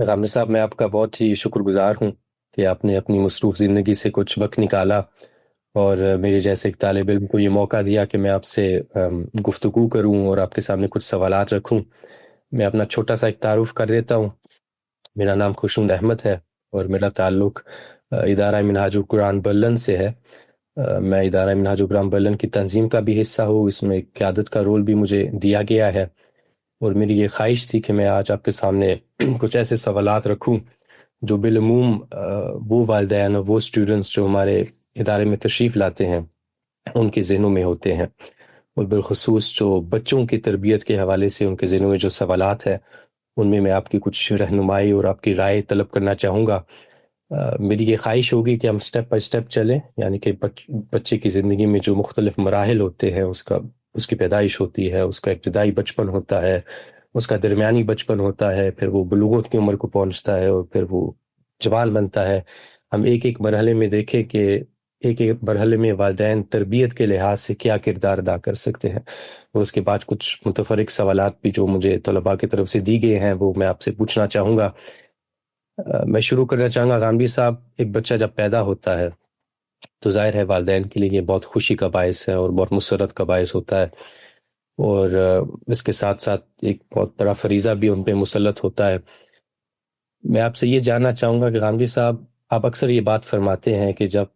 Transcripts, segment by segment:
غامدی صاحب، میں آپ کا بہت ہی شکر گزار ہوں کہ آپ نے اپنی مصروف زندگی سے کچھ وقت نکالا اور میرے جیسے ایک طالب علم کو یہ موقع دیا کہ میں آپ سے گفتگو کروں اور آپ کے سامنے کچھ سوالات رکھوں۔ میں اپنا چھوٹا سا ایک تعارف کر دیتا ہوں۔ میرا نام خوشنود احمد ہے اور میرا تعلق ادارہ منہاج القرآن برلن سے ہے۔ میں ادارہ منہاج القرآن برلن کی تنظیم کا بھی حصہ ہوں، اس میں قیادت کا رول بھی مجھے دیا گیا ہے، اور میری یہ خواہش تھی کہ میں آج آپ کے سامنے کچھ ایسے سوالات رکھوں جو بالعموم وہ والدین اور وہ اسٹوڈنٹس جو ہمارے ادارے میں تشریف لاتے ہیں ان کے ذہنوں میں ہوتے ہیں، اور بالخصوص جو بچوں کی تربیت کے حوالے سے ان کے ذہنوں میں جو سوالات ہیں ان میں آپ کی کچھ رہنمائی اور آپ کی رائے طلب کرنا چاہوں گا۔ میری یہ خواہش ہوگی کہ ہم سٹیپ بائی سٹیپ چلیں، یعنی کہ بچے کی زندگی میں جو مختلف مراحل ہوتے ہیں، اس کی پیدائش ہوتی ہے، اس کا ابتدائی بچپن ہوتا ہے، اس کا درمیانی بچپن ہوتا ہے، پھر وہ بلوغت کی عمر کو پہنچتا ہے اور پھر وہ جوان بنتا ہے۔ ہم ایک ایک مرحلے میں دیکھیں کہ ایک ایک مرحلے میں والدین تربیت کے لحاظ سے کیا کردار ادا کر سکتے ہیں، اور اس کے بعد کچھ متفرق سوالات بھی جو مجھے طلباء کی طرف سے دی گئے ہیں وہ میں آپ سے پوچھنا چاہوں گا۔ میں شروع کرنا چاہوں گا غامدی صاحب، ایک بچہ جب پیدا ہوتا ہے تو ظاہر ہے والدین کے لیے یہ بہت خوشی کا باعث ہے اور بہت مسرت کا باعث ہوتا ہے، اور اس کے ساتھ ساتھ ایک بہت بڑا فریضہ بھی ان پہ مسلط ہوتا ہے۔ میں آپ سے یہ جاننا چاہوں گا کہ غامدی صاحب، آپ اکثر یہ بات فرماتے ہیں کہ جب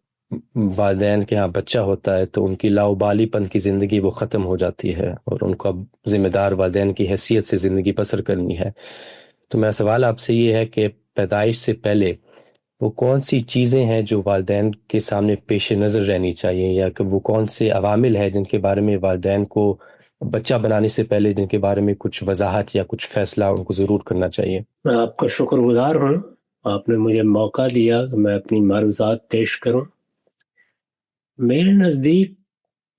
والدین کے ہاں بچہ ہوتا ہے تو ان کی لاؤبالی پن کی زندگی وہ ختم ہو جاتی ہے اور ان کو اب ذمہ دار والدین کی حیثیت سے زندگی بسر کرنی ہے۔ تو میرا سوال آپ سے یہ ہے کہ پیدائش سے پہلے وہ کون سی چیزیں ہیں جو والدین کے سامنے پیش نظر رہنی چاہیے، یا کہ وہ کون سے عوامل ہیں جن کے بارے میں والدین کو بچہ بنانے سے پہلے جن کے بارے میں کچھ وضاحت یا کچھ فیصلہ ان کو ضرور کرنا چاہیے؟ میں آپ کا شکر گزار ہوں، آپ نے مجھے موقع دیا کہ میں اپنی معروضات پیش کروں۔ میرے نزدیک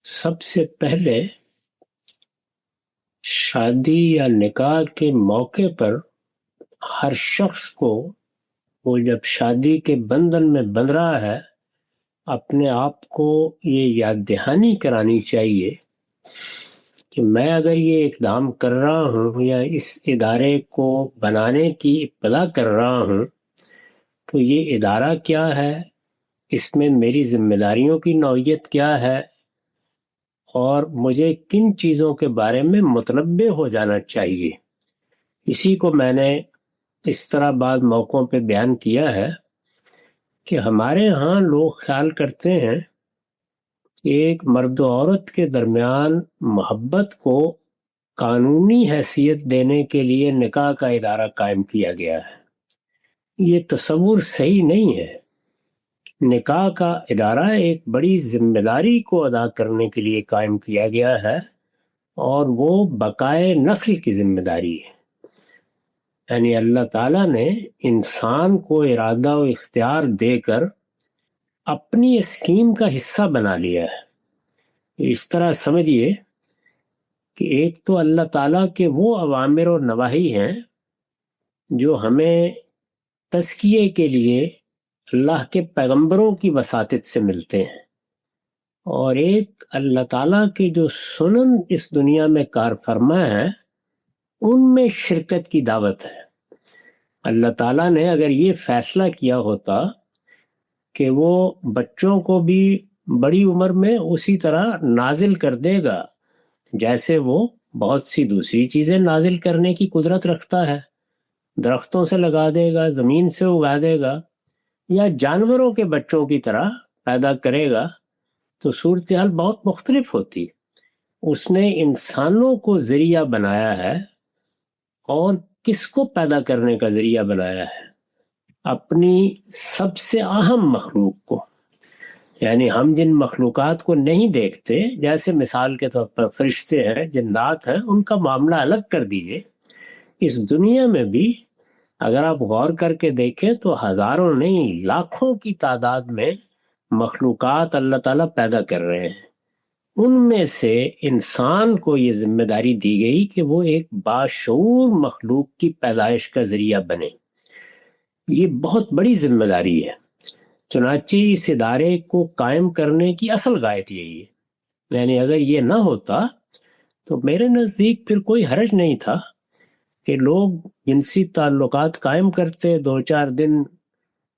سب سے پہلے شادی یا نکاح کے موقع پر ہر شخص کو، وہ جب شادی کے بندھن میں بندھ رہا ہے، اپنے آپ کو یہ یاد دہانی کرانی چاہیے کہ میں اگر یہ اقدام کر رہا ہوں یا اس ادارے کو بنانے کی ابتدا کر رہا ہوں تو یہ ادارہ کیا ہے، اس میں میری ذمہ داریوں کی نوعیت کیا ہے، اور مجھے کن چیزوں کے بارے میں متنبع ہو جانا چاہیے۔ اسی کو میں نے اس طرح بعض موقعوں پہ بیان کیا ہے کہ ہمارے ہاں لوگ خیال کرتے ہیں کہ ایک مرد و عورت کے درمیان محبت کو قانونی حیثیت دینے کے لیے نکاح کا ادارہ قائم کیا گیا ہے۔ یہ تصور صحیح نہیں ہے۔ نکاح کا ادارہ ایک بڑی ذمہ داری کو ادا کرنے کے لیے قائم کیا گیا ہے، اور وہ بقائے نسل کی ذمہ داری ہے۔ یعنی اللہ تعالیٰ نے انسان کو ارادہ و اختیار دے کر اپنی اسکیم کا حصہ بنا لیا ہے۔ اس طرح سمجھیے کہ ایک تو اللہ تعالیٰ کے وہ اوامر و نواہی ہیں جو ہمیں تزکیے کے لیے اللہ کے پیغمبروں کی وساطت سے ملتے ہیں، اور ایک اللہ تعالیٰ کے جو سنن اس دنیا میں کار فرما ہے ان میں شرکت کی دعوت ہے۔ اللہ تعالیٰ نے اگر یہ فیصلہ کیا ہوتا کہ وہ بچوں کو بھی بڑی عمر میں اسی طرح نازل کر دے گا جیسے وہ بہت سی دوسری چیزیں نازل کرنے کی قدرت رکھتا ہے، درختوں سے لگا دے گا، زمین سے اگا دے گا، یا جانوروں کے بچوں کی طرح پیدا کرے گا، تو صورتحال بہت مختلف ہوتی۔ اس نے انسانوں کو ذریعہ بنایا ہے، اور کس کو پیدا کرنے کا ذریعہ بنایا ہے؟ اپنی سب سے اہم مخلوق کو۔ یعنی ہم جن مخلوقات کو نہیں دیکھتے، جیسے مثال کے طور پر فرشتے ہیں، جنات ہیں، ان کا معاملہ الگ کر دیجئے، اس دنیا میں بھی اگر آپ غور کر کے دیکھیں تو ہزاروں نہیں لاکھوں کی تعداد میں مخلوقات اللہ تعالیٰ پیدا کر رہے ہیں۔ ان میں سے انسان کو یہ ذمہ داری دی گئی کہ وہ ایک باشعور مخلوق کی پیدائش کا ذریعہ بنے۔ یہ بہت بڑی ذمہ داری ہے۔ چنانچہ اس ادارے کو قائم کرنے کی اصل غایت یہی ہے۔ یعنی اگر یہ نہ ہوتا تو میرے نزدیک پھر کوئی حرج نہیں تھا کہ لوگ جنسی تعلقات قائم کرتے، 2-4 دن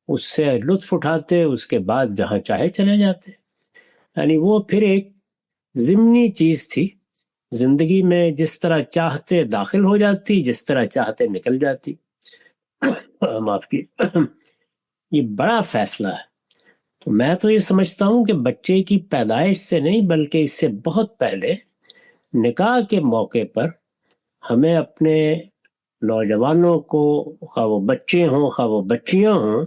اس سے لطف اٹھاتے، اس کے بعد جہاں چاہے چلے جاتے. یعنی وہ پھر ایک ضمنی چیز تھی، زندگی میں جس طرح چاہتے داخل ہو جاتی، جس طرح چاہتے نکل جاتی. معاف کی. یہ بڑا فیصلہ ہے. تو میں تو یہ سمجھتا ہوں کہ بچے کی پیدائش سے نہیں بلکہ اس سے بہت پہلے نکاح کے موقع پر ہمیں اپنے نوجوانوں کو، خواہ وہ بچے ہوں خواہ وہ بچیاں ہوں،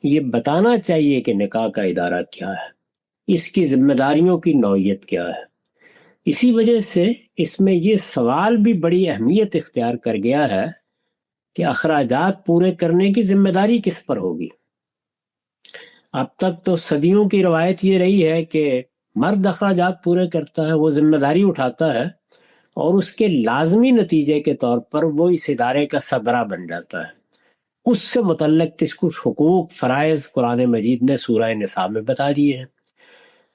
یہ بتانا چاہیے کہ نکاح کا ادارہ کیا ہے، اس کی ذمہ داریوں کی نوعیت کیا ہے. اسی وجہ سے اس میں یہ سوال بھی بڑی اہمیت اختیار کر گیا ہے کہ اخراجات پورے کرنے کی ذمہ داری کس پر ہوگی. اب تک تو صدیوں کی روایت یہ رہی ہے کہ مرد اخراجات پورے کرتا ہے، وہ ذمہ داری اٹھاتا ہے، اور اس کے لازمی نتیجے کے طور پر وہ اس ادارے کا سربراہ بن جاتا ہے. اس سے متعلق کچھ حقوق فرائض قرآن مجید نے سورہ نساء میں بتا دیے ہیں.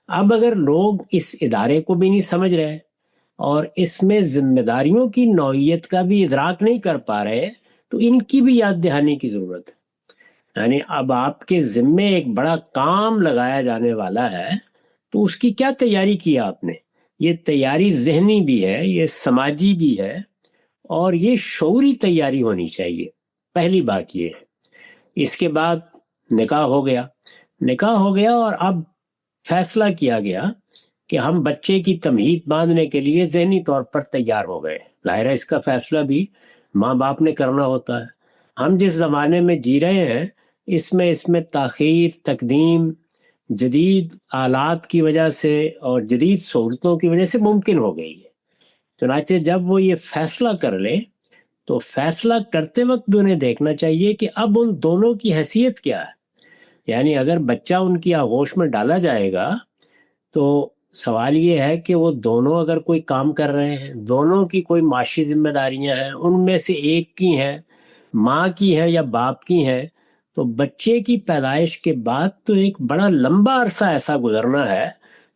اب اگر لوگ اس ادارے کو بھی نہیں سمجھ رہے اور اس میں ذمہ داریوں کی نوعیت کا بھی ادراک نہیں کر پا رہے، تو ان کی بھی یاد دہانی کی ضرورت ہے. یعنی اب آپ کے ذمے ایک بڑا کام لگایا جانے والا ہے، تو اس کی کیا تیاری کی آپ نے؟ یہ تیاری ذہنی بھی ہے، یہ سماجی بھی ہے، اور یہ شعوری تیاری ہونی چاہیے. پہلی بات یہ ہے. اس کے بعد نکاح ہو گیا اور اب فیصلہ کیا گیا کہ ہم بچے کی تمہید باندھنے کے لیے ذہنی طور پر تیار ہو گئے. ظاہر ہے اس کا فیصلہ بھی ماں باپ نے کرنا ہوتا ہے. ہم جس زمانے میں جی رہے ہیں اس میں تاخیر، تقدیم جدید آلات کی وجہ سے اور جدید سہولتوں کی وجہ سے ممکن ہو گئی ہے. چنانچہ جب وہ یہ فیصلہ کر لے تو فیصلہ کرتے وقت بھی انہیں دیکھنا چاہیے کہ اب ان دونوں کی حیثیت کیا ہے. یعنی اگر بچہ ان کی آغوش میں ڈالا جائے گا تو سوال یہ ہے کہ وہ دونوں اگر کوئی کام کر رہے ہیں، دونوں کی کوئی معاشی ذمہ داریاں ہیں، ان میں سے ایک کی ہیں، ماں کی ہے یا باپ کی ہیں، تو بچے کی پیدائش کے بعد تو ایک بڑا لمبا عرصہ ایسا گزرنا ہے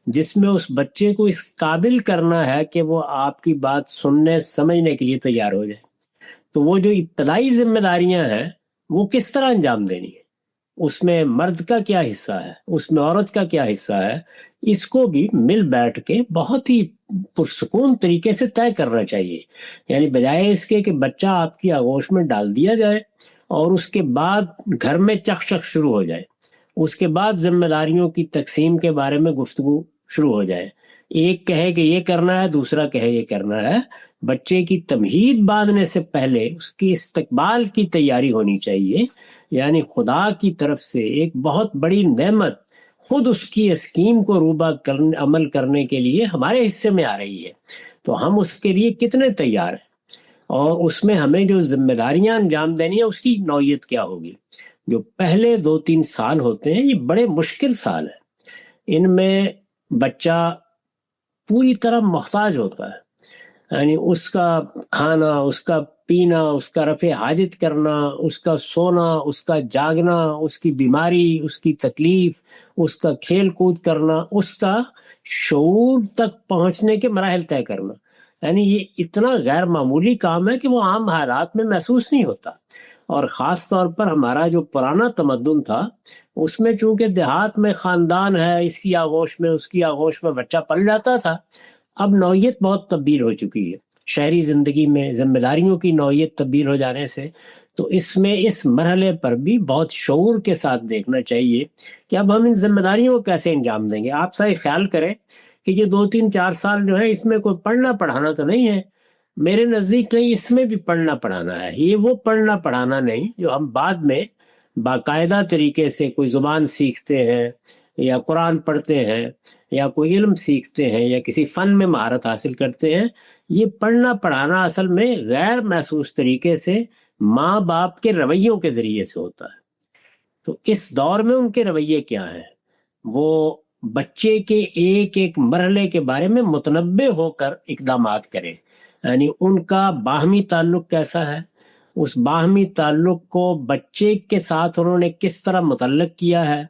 جس میں اس بچے کو اس قابل کرنا ہے کہ وہ آپ کی بات سننے سمجھنے کے لیے تیار ہو جائے. تو وہ جو ابتدائی ذمہ داریاں ہیں وہ کس طرح انجام دینی ہے، اس میں مرد کا کیا حصہ ہے، اس میں عورت کا کیا حصہ ہے، اس کو بھی مل بیٹھ کے بہت ہی پرسکون طریقے سے طے کرنا چاہیے. یعنی بجائے اس کے کہ بچہ آپ کی آغوش میں ڈال دیا جائے اور اس کے بعد گھر میں چخ شروع ہو جائے، اس کے بعد ذمہ داریوں کی تقسیم کے بارے میں گفتگو شروع ہو جائے، ایک کہے کہ یہ کرنا ہے، دوسرا کہے یہ کرنا ہے. بچے کی تمہید باندھنے سے پہلے اس کی استقبال کی تیاری ہونی چاہیے. یعنی خدا کی طرف سے ایک بہت بڑی نعمت خود اس کی اسکیم کو روبہ عمل کرنے کے لیے ہمارے حصے میں آ رہی ہے. تو ہم اس کے لیے کتنے تیار ہیں، اور اس میں ہمیں جو ذمہ داریاں انجام دینی ہیں اس کی نوعیت کیا ہوگی. جو پہلے 2-3 سال ہوتے ہیں یہ بڑے مشکل سال ہیں. ان میں بچہ پوری طرح محتاج ہوتا ہے. یعنی اس کا کھانا، اس کا پینا، اس کا رفع حاجت کرنا، اس کا سونا، اس کا جاگنا، اس کی بیماری، اس کی تکلیف، اس کا کھیل کود کرنا، اس کا شعور تک پہنچنے کے مراحل طے کرنا، یعنی یہ اتنا غیر معمولی کام ہے کہ وہ عام حالات میں محسوس نہیں ہوتا. اور خاص طور پر ہمارا جو پرانا تمدن تھا اس میں چونکہ دیہات میں خاندان ہے، اس کی آغوش میں اس کی آغوش میں بچہ پل جاتا تھا. اب نوعیت بہت تبدیل ہو چکی ہے شہری زندگی میں، ذمہ داریوں کی نوعیت تبدیل ہو جانے سے. تو اس میں اس مرحلے پر بھی بہت شعور کے ساتھ دیکھنا چاہیے کہ اب ہم ان ذمہ داریوں کو کیسے انجام دیں گے. آپ صحیح خیال کریں کہ یہ 2-3-4 سال جو ہے اس میں کوئی پڑھنا پڑھانا تو نہیں ہے. میرے نزدیک کہیں اس میں بھی پڑھنا پڑھانا ہے. یہ وہ پڑھنا پڑھانا نہیں جو ہم بعد میں باقاعدہ طریقے سے کوئی زبان سیکھتے ہیں یا قرآن پڑھتے ہیں یا کوئی علم سیکھتے ہیں یا کسی فن میں مہارت حاصل کرتے ہیں. یہ پڑھنا پڑھانا اصل میں غیر محسوس طریقے سے ماں باپ کے رویوں کے ذریعے سے ہوتا ہے. تو اس دور میں ان کے رویے کیا ہیں، وہ بچے کے ایک ایک مرحلے کے بارے میں متنبع ہو کر اقدامات کریں. یعنی ان کا باہمی تعلق کیسا ہے، اس باہمی تعلق کو بچے کے ساتھ انہوں نے کس طرح متعلق کیا ہے،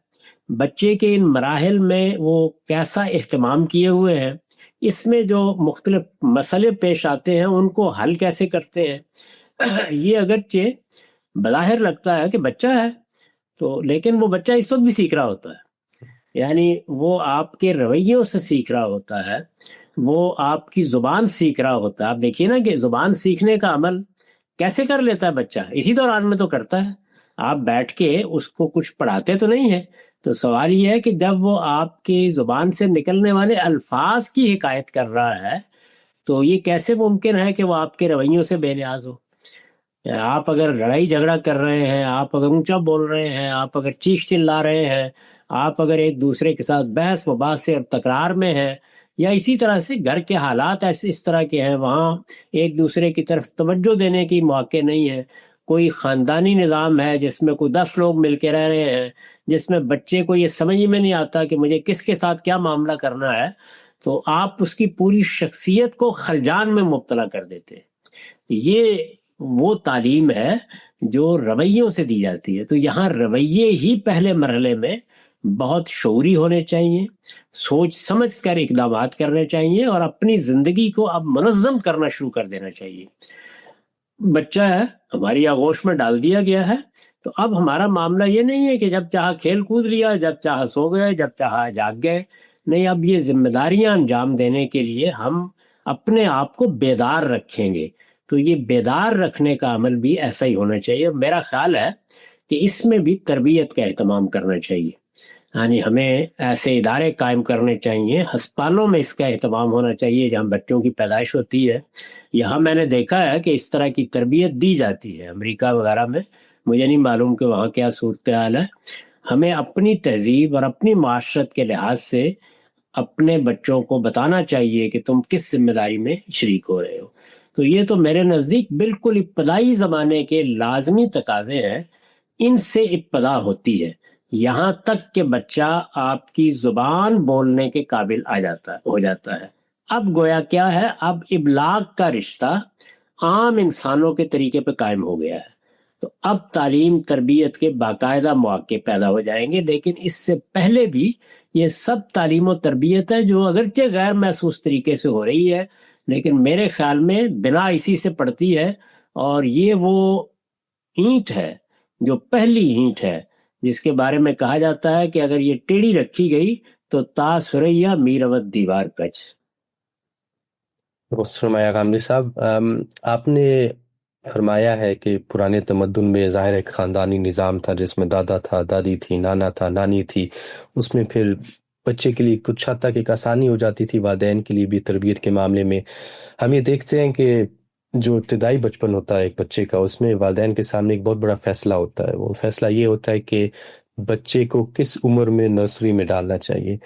بچے کے ان مراحل میں وہ کیسا اہتمام کیے ہوئے ہیں، اس میں جو مختلف مسئلے پیش آتے ہیں ان کو حل کیسے کرتے ہیں. یہ اگرچہ بظاہر لگتا ہے کہ بچہ ہے تو، لیکن وہ بچہ اس وقت بھی سیکھ رہا ہوتا ہے، یعنی وہ آپ کے رویوں سے سیکھ رہا ہوتا ہے، وہ آپ کی زبان سیکھ رہا ہوتا ہے۔ آپ دیکھیے نا کہ زبان سیکھنے کا عمل کیسے کر لیتا ہے بچہ، اسی دوران میں تو کرتا ہے، آپ بیٹھ کے اس کو کچھ پڑھاتے تو نہیں ہے۔ تو سوال یہ ہے کہ جب وہ آپ کی زبان سے نکلنے والے الفاظ کی حکایت کر رہا ہے تو یہ کیسے ممکن ہے کہ وہ آپ کے رویوں سے بے نیاز ہو؟ آپ اگر لڑائی جھگڑا کر رہے ہیں، آپ اگر اونچا بول رہے ہیں، آپ اگر چیخ چلا رہے ہیں، آپ اگر ایک دوسرے کے ساتھ بحث مباحثے اور تکرار میں ہیں، یا اسی طرح سے گھر کے حالات ایسے اس طرح کے ہیں، وہاں ایک دوسرے کی طرف توجہ دینے کی موقع نہیں ہے، کوئی خاندانی نظام ہے جس میں کوئی 10 لوگ مل کے رہ رہے ہیں، جس میں بچے کو یہ سمجھ میں نہیں آتا کہ مجھے کس کے ساتھ کیا معاملہ کرنا ہے، تو آپ اس کی پوری شخصیت کو خلجان میں مبتلا کر دیتے ہیں۔ یہ وہ تعلیم ہے جو رویوں سے دی جاتی ہے۔ تو یہاں رویے ہی پہلے مرحلے میں بہت شعوری ہونے چاہیے، سوچ سمجھ کر اقدامات کرنے چاہیے، اور اپنی زندگی کو اب منظم کرنا شروع کر دینا چاہیے۔ بچہ ہے، ہماری آغوش میں ڈال دیا گیا ہے، تو اب ہمارا معاملہ یہ نہیں ہے کہ جب چاہا کھیل کود لیا، جب چاہا سو گئے، جب چاہا جاگ گئے، نہیں، اب یہ ذمہ داریاں انجام دینے کے لیے ہم اپنے آپ کو بیدار رکھیں گے۔ تو یہ بیدار رکھنے کا عمل بھی ایسا ہی ہونا چاہیے۔ میرا خیال ہے کہ اس میں بھی تربیت کا اہتمام کرنا چاہیے، یعنی ہمیں ایسے ادارے قائم کرنے چاہیے، ہسپتالوں میں اس کا اہتمام ہونا چاہیے جہاں بچوں کی پیدائش ہوتی ہے۔ یہاں میں نے دیکھا ہے کہ اس طرح کی تربیت دی جاتی ہے، امریکہ وغیرہ میں، مجھے نہیں معلوم کہ وہاں کیا صورتحال ہے۔ ہمیں اپنی تہذیب اور اپنی معاشرت کے لحاظ سے اپنے بچوں کو بتانا چاہیے کہ تم کس ذمہ داری میں شریک ہو رہے ہو۔ تو یہ تو میرے نزدیک بالکل ابتدائی زمانے کے لازمی تقاضے ہیں، ان سے ابتدا ہوتی ہے، یہاں تک کہ بچہ آپ کی زبان بولنے کے قابل ہو جاتا ہے۔ اب گویا کیا ہے، اب ابلاغ کا رشتہ عام انسانوں کے طریقے پہ قائم ہو گیا ہے، تو اب تعلیم تربیت کے باقاعدہ مواقع پیدا ہو جائیں گے، لیکن اس سے پہلے بھی یہ سب تعلیم و تربیت ہے جو اگرچہ غیر محسوس طریقے سے ہو رہی ہے، لیکن میرے خیال میں بنا اسی سے پڑتی ہے، اور یہ وہ اینٹ ہے جو پہلی اینٹ ہے جس کے بارے میں کہا جاتا ہے کہ اگر یہ ٹیڑھی رکھی گئی تو تا سریا میروت دیوار کچ۔ درست فرمایا غامدی صاحب۔ آپ نے فرمایا ہے کہ پرانے تمدن میں ظاہر ایک خاندانی نظام تھا جس میں دادا تھا، دادی تھی، نانا تھا، نانی تھی، اس میں پھر بچے کے لیے کچھ حد تک ایک آسانی ہو جاتی تھی، والدین کے لیے بھی تربیت کے معاملے میں۔ ہم یہ دیکھتے ہیں کہ جو ابتدائی بچپن ہوتا ہے ایک بچے کا، اس میں والدین کے سامنے ایک بہت بڑا فیصلہ ہوتا ہے۔ وہ فیصلہ یہ ہوتا ہے کہ بچے کو کس عمر میں نرسری میں ڈالنا چاہیے۔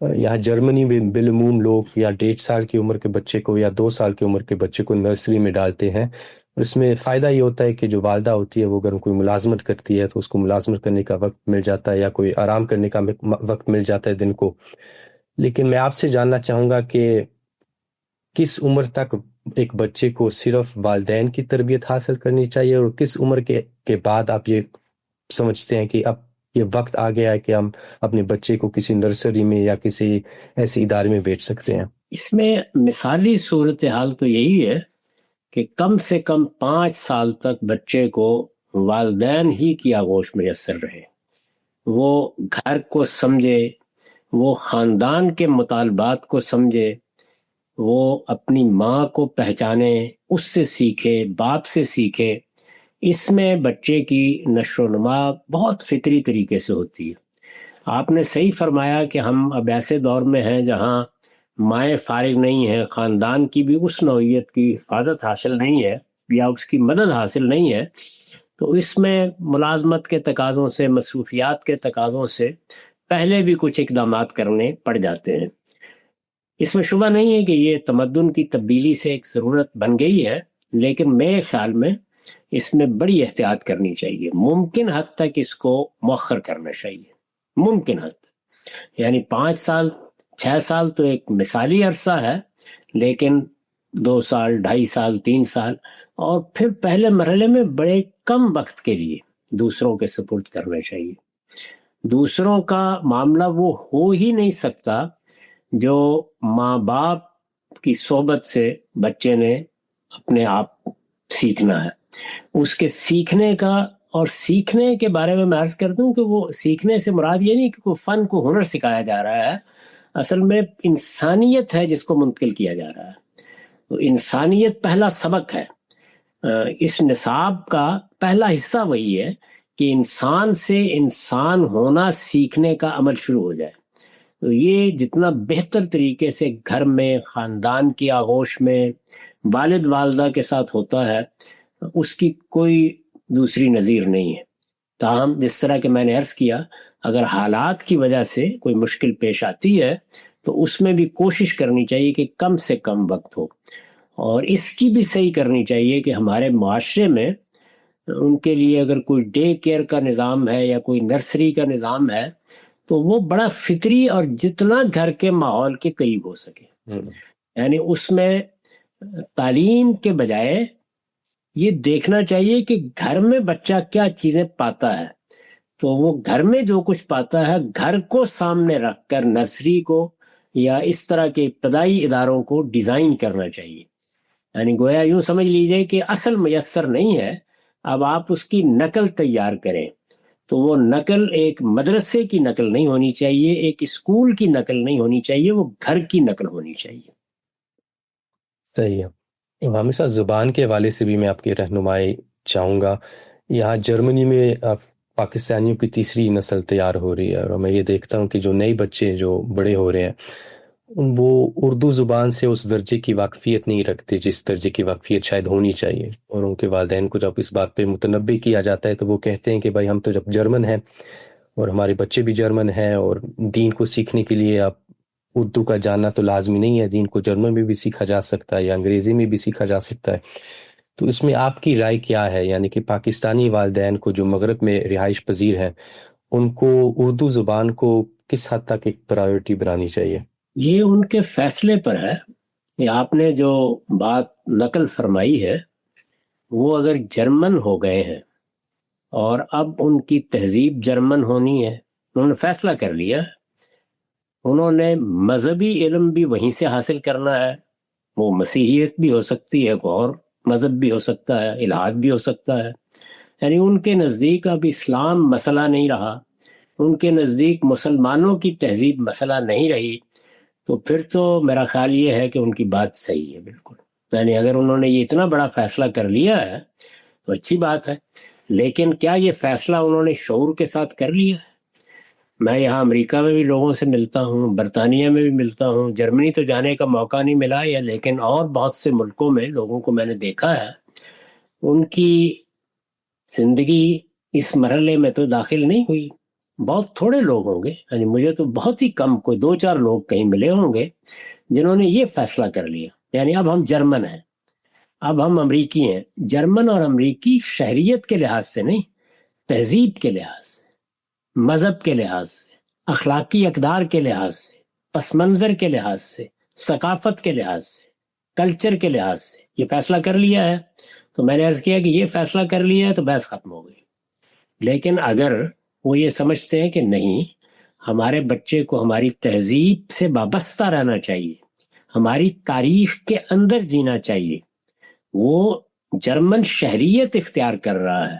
یہاں جرمنی میں بالعموم لوگ یا 1.5 سال کی عمر کے بچے کو یا 2 سال کی عمر کے بچے کو نرسری میں ڈالتے ہیں۔ اس میں فائدہ یہ ہوتا ہے کہ جو والدہ ہوتی ہے وہ اگر کوئی ملازمت کرتی ہے تو اس کو ملازمت کرنے کا وقت مل جاتا ہے، یا کوئی آرام کرنے کا وقت مل جاتا ہے دن کو۔ لیکن میں آپ سے جاننا چاہوں گا کہ کس عمر تک ایک بچے کو صرف والدین کی تربیت حاصل کرنی چاہیے، اور کس عمر کے بعد آپ یہ سمجھتے ہیں کہ اب یہ وقت آ گیا ہے کہ ہم اپنے بچے کو کسی نرسری میں یا کسی ایسے ادارے میں بیچ سکتے ہیں؟ اس میں مثالی صورتحال تو یہی ہے کہ کم سے کم 5 سال تک بچے کو والدین ہی کی آغوش میسر رہے، وہ گھر کو سمجھے، وہ خاندان کے مطالبات کو سمجھے، وہ اپنی ماں کو پہچانے، اس سے سیکھے، باپ سے سیکھے۔ اس میں بچے کی نشو و نما بہت فطری طریقے سے ہوتی ہے۔ آپ نے صحیح فرمایا کہ ہم اب ایسے دور میں ہیں جہاں مائیں فارغ نہیں ہیں، خاندان کی بھی اس نوعیت کی حفاظت حاصل نہیں ہے یا اس کی مدد حاصل نہیں ہے، تو اس میں ملازمت کے تقاضوں سے، مصروفیات کے تقاضوں سے پہلے بھی کچھ اقدامات کرنے پڑ جاتے ہیں۔ اس میں شبہ نہیں ہے کہ یہ تمدن کی تبدیلی سے ایک ضرورت بن گئی ہے، لیکن میرے خیال میں اس میں بڑی احتیاط کرنی چاہیے، ممکن حد تک اس کو مؤخر کرنا چاہیے، ممکن حد تک۔ یعنی 5 سال 6 سال تو ایک مثالی عرصہ ہے، لیکن 2 سال 2.5 سال 3 سال، اور پھر پہلے مرحلے میں بڑے کم وقت کے لیے دوسروں کے سپرد کرنا چاہیے۔ دوسروں کا معاملہ وہ ہو ہی نہیں سکتا جو ماں باپ کی صحبت سے بچے نے اپنے آپ سیکھنا ہے. اس کے سیکھنے کا، اور سیکھنے کے بارے میں عرض کرتا ہوں کہ وہ سیکھنے سے مراد یہ نہیں کہ کوئی فن کو ہنر سکھایا جا رہا ہے، اصل میں انسانیت ہے جس کو منتقل کیا جا رہا ہے. تو انسانیت پہلا سبق ہے. اس نصاب کا پہلا حصہ وہی ہے کہ انسان سے انسان ہونا سیکھنے کا عمل شروع ہو جائے. تو یہ جتنا بہتر طریقے سے گھر میں، خاندان کی آغوش میں، والد والدہ کے ساتھ ہوتا ہے، اس کی کوئی دوسری نظیر نہیں ہے. تاہم جس طرح کہ میں نے عرض کیا، اگر حالات کی وجہ سے کوئی مشکل پیش آتی ہے تو اس میں بھی کوشش کرنی چاہیے کہ کم سے کم وقت ہو، اور اس کی بھی صحیح کرنی چاہیے کہ ہمارے معاشرے میں ان کے لیے اگر کوئی ڈے کیئر کا نظام ہے یا کوئی نرسری کا نظام ہے تو وہ بڑا فطری اور جتنا گھر کے ماحول کے قریب ہو سکے. یعنی اس میں تعلیم کے بجائے یہ دیکھنا چاہیے کہ گھر میں بچہ کیا چیزیں پاتا ہے، تو وہ گھر میں جو کچھ پاتا ہے گھر کو سامنے رکھ کر نرسری کو یا اس طرح کے ابتدائی اداروں کو ڈیزائن کرنا چاہیے. یعنی گویا یوں سمجھ لیجئے کہ اصل میسر نہیں ہے، اب آپ اس کی نقل تیار کریں. تو وہ نقل ایک مدرسے کی نقل نہیں ہونی چاہیے، ایک اسکول کی نقل نہیں ہونی چاہیے، وہ گھر کی نقل ہونی چاہیے. صحیح ہے. حامد صاحب، زبان کے حوالے سے بھی میں آپ کی رہنمائی چاہوں گا. یہاں جرمنی میں پاکستانیوں کی تیسری نسل تیار ہو رہی ہے، اور میں یہ دیکھتا ہوں کہ جو نئے بچے جو بڑے ہو رہے ہیں وہ اردو زبان سے اس درجے کی واقفیت نہیں رکھتے جس درجے کی واقفیت شاید ہونی چاہیے. اور ان کے والدین کو جب اس بات پہ متنبع کیا جاتا ہے تو وہ کہتے ہیں کہ بھائی ہم تو جب جرمن ہیں اور ہمارے بچے بھی جرمن ہیں، اور دین کو سیکھنے کے لیے آپ اردو کا جاننا تو لازمی نہیں ہے، دین کو جرمن میں بھی سیکھا جا سکتا ہے یا انگریزی میں بھی سیکھا جا سکتا ہے. تو اس میں آپ کی رائے کیا ہے؟ یعنی کہ پاکستانی والدین کو جو مغرب میں رہائش پذیر ہیں ان کو اردو زبان کو کس حد تک ایک پرائیورٹی بنانی چاہیے؟ یہ ان کے فیصلے پر ہے کہ آپ نے جو بات نقل فرمائی ہے وہ اگر جرمن ہو گئے ہیں اور اب ان کی تہذیب جرمن ہونی ہے، انہوں نے فیصلہ کر لیا، انہوں نے مذہبی علم بھی وہیں سے حاصل کرنا ہے. وہ مسیحیت بھی ہو سکتی ہے، کوئی اور مذہب بھی ہو سکتا ہے، الحاد بھی ہو سکتا ہے. یعنی ان کے نزدیک اب اسلام مسئلہ نہیں رہا، ان کے نزدیک مسلمانوں کی تہذیب مسئلہ نہیں رہی. تو پھر تو میرا خیال یہ ہے کہ ان کی بات صحیح ہے بالکل. یعنی اگر انہوں نے یہ اتنا بڑا فیصلہ کر لیا ہے تو اچھی بات ہے، لیکن کیا یہ فیصلہ انہوں نے شعور کے ساتھ کر لیا ہے؟ میں یہاں امریکہ میں بھی لوگوں سے ملتا ہوں، برطانیہ میں بھی ملتا ہوں، جرمنی تو جانے کا موقع نہیں ملا ہے، لیکن اور بہت سے ملکوں میں لوگوں کو میں نے دیکھا ہے، ان کی زندگی اس مرحلے میں تو داخل نہیں ہوئی. بہت تھوڑے لوگ ہوں گے، یعنی مجھے تو بہت ہی کم، کوئی 2-4 لوگ کہیں ملے ہوں گے جنہوں نے یہ فیصلہ کر لیا. یعنی اب ہم جرمن ہیں، اب ہم امریکی ہیں. جرمن اور امریکی شہریت کے لحاظ سے نہیں، تہذیب کے لحاظ سے، مذہب کے لحاظ سے، اخلاقی اقدار کے لحاظ سے، پس منظر کے لحاظ سے، ثقافت کے لحاظ سے، کلچر کے لحاظ سے یہ فیصلہ کر لیا ہے. تو میں نے عرض کیا کہ یہ فیصلہ کر لیا ہے تو بحث ختم ہو گئی. لیکن اگر وہ یہ سمجھتے ہیں کہ نہیں، ہمارے بچے کو ہماری تہذیب سے وابستہ رہنا چاہیے، ہماری تاریخ کے اندر جینا چاہیے، وہ جرمن شہریت اختیار کر رہا ہے،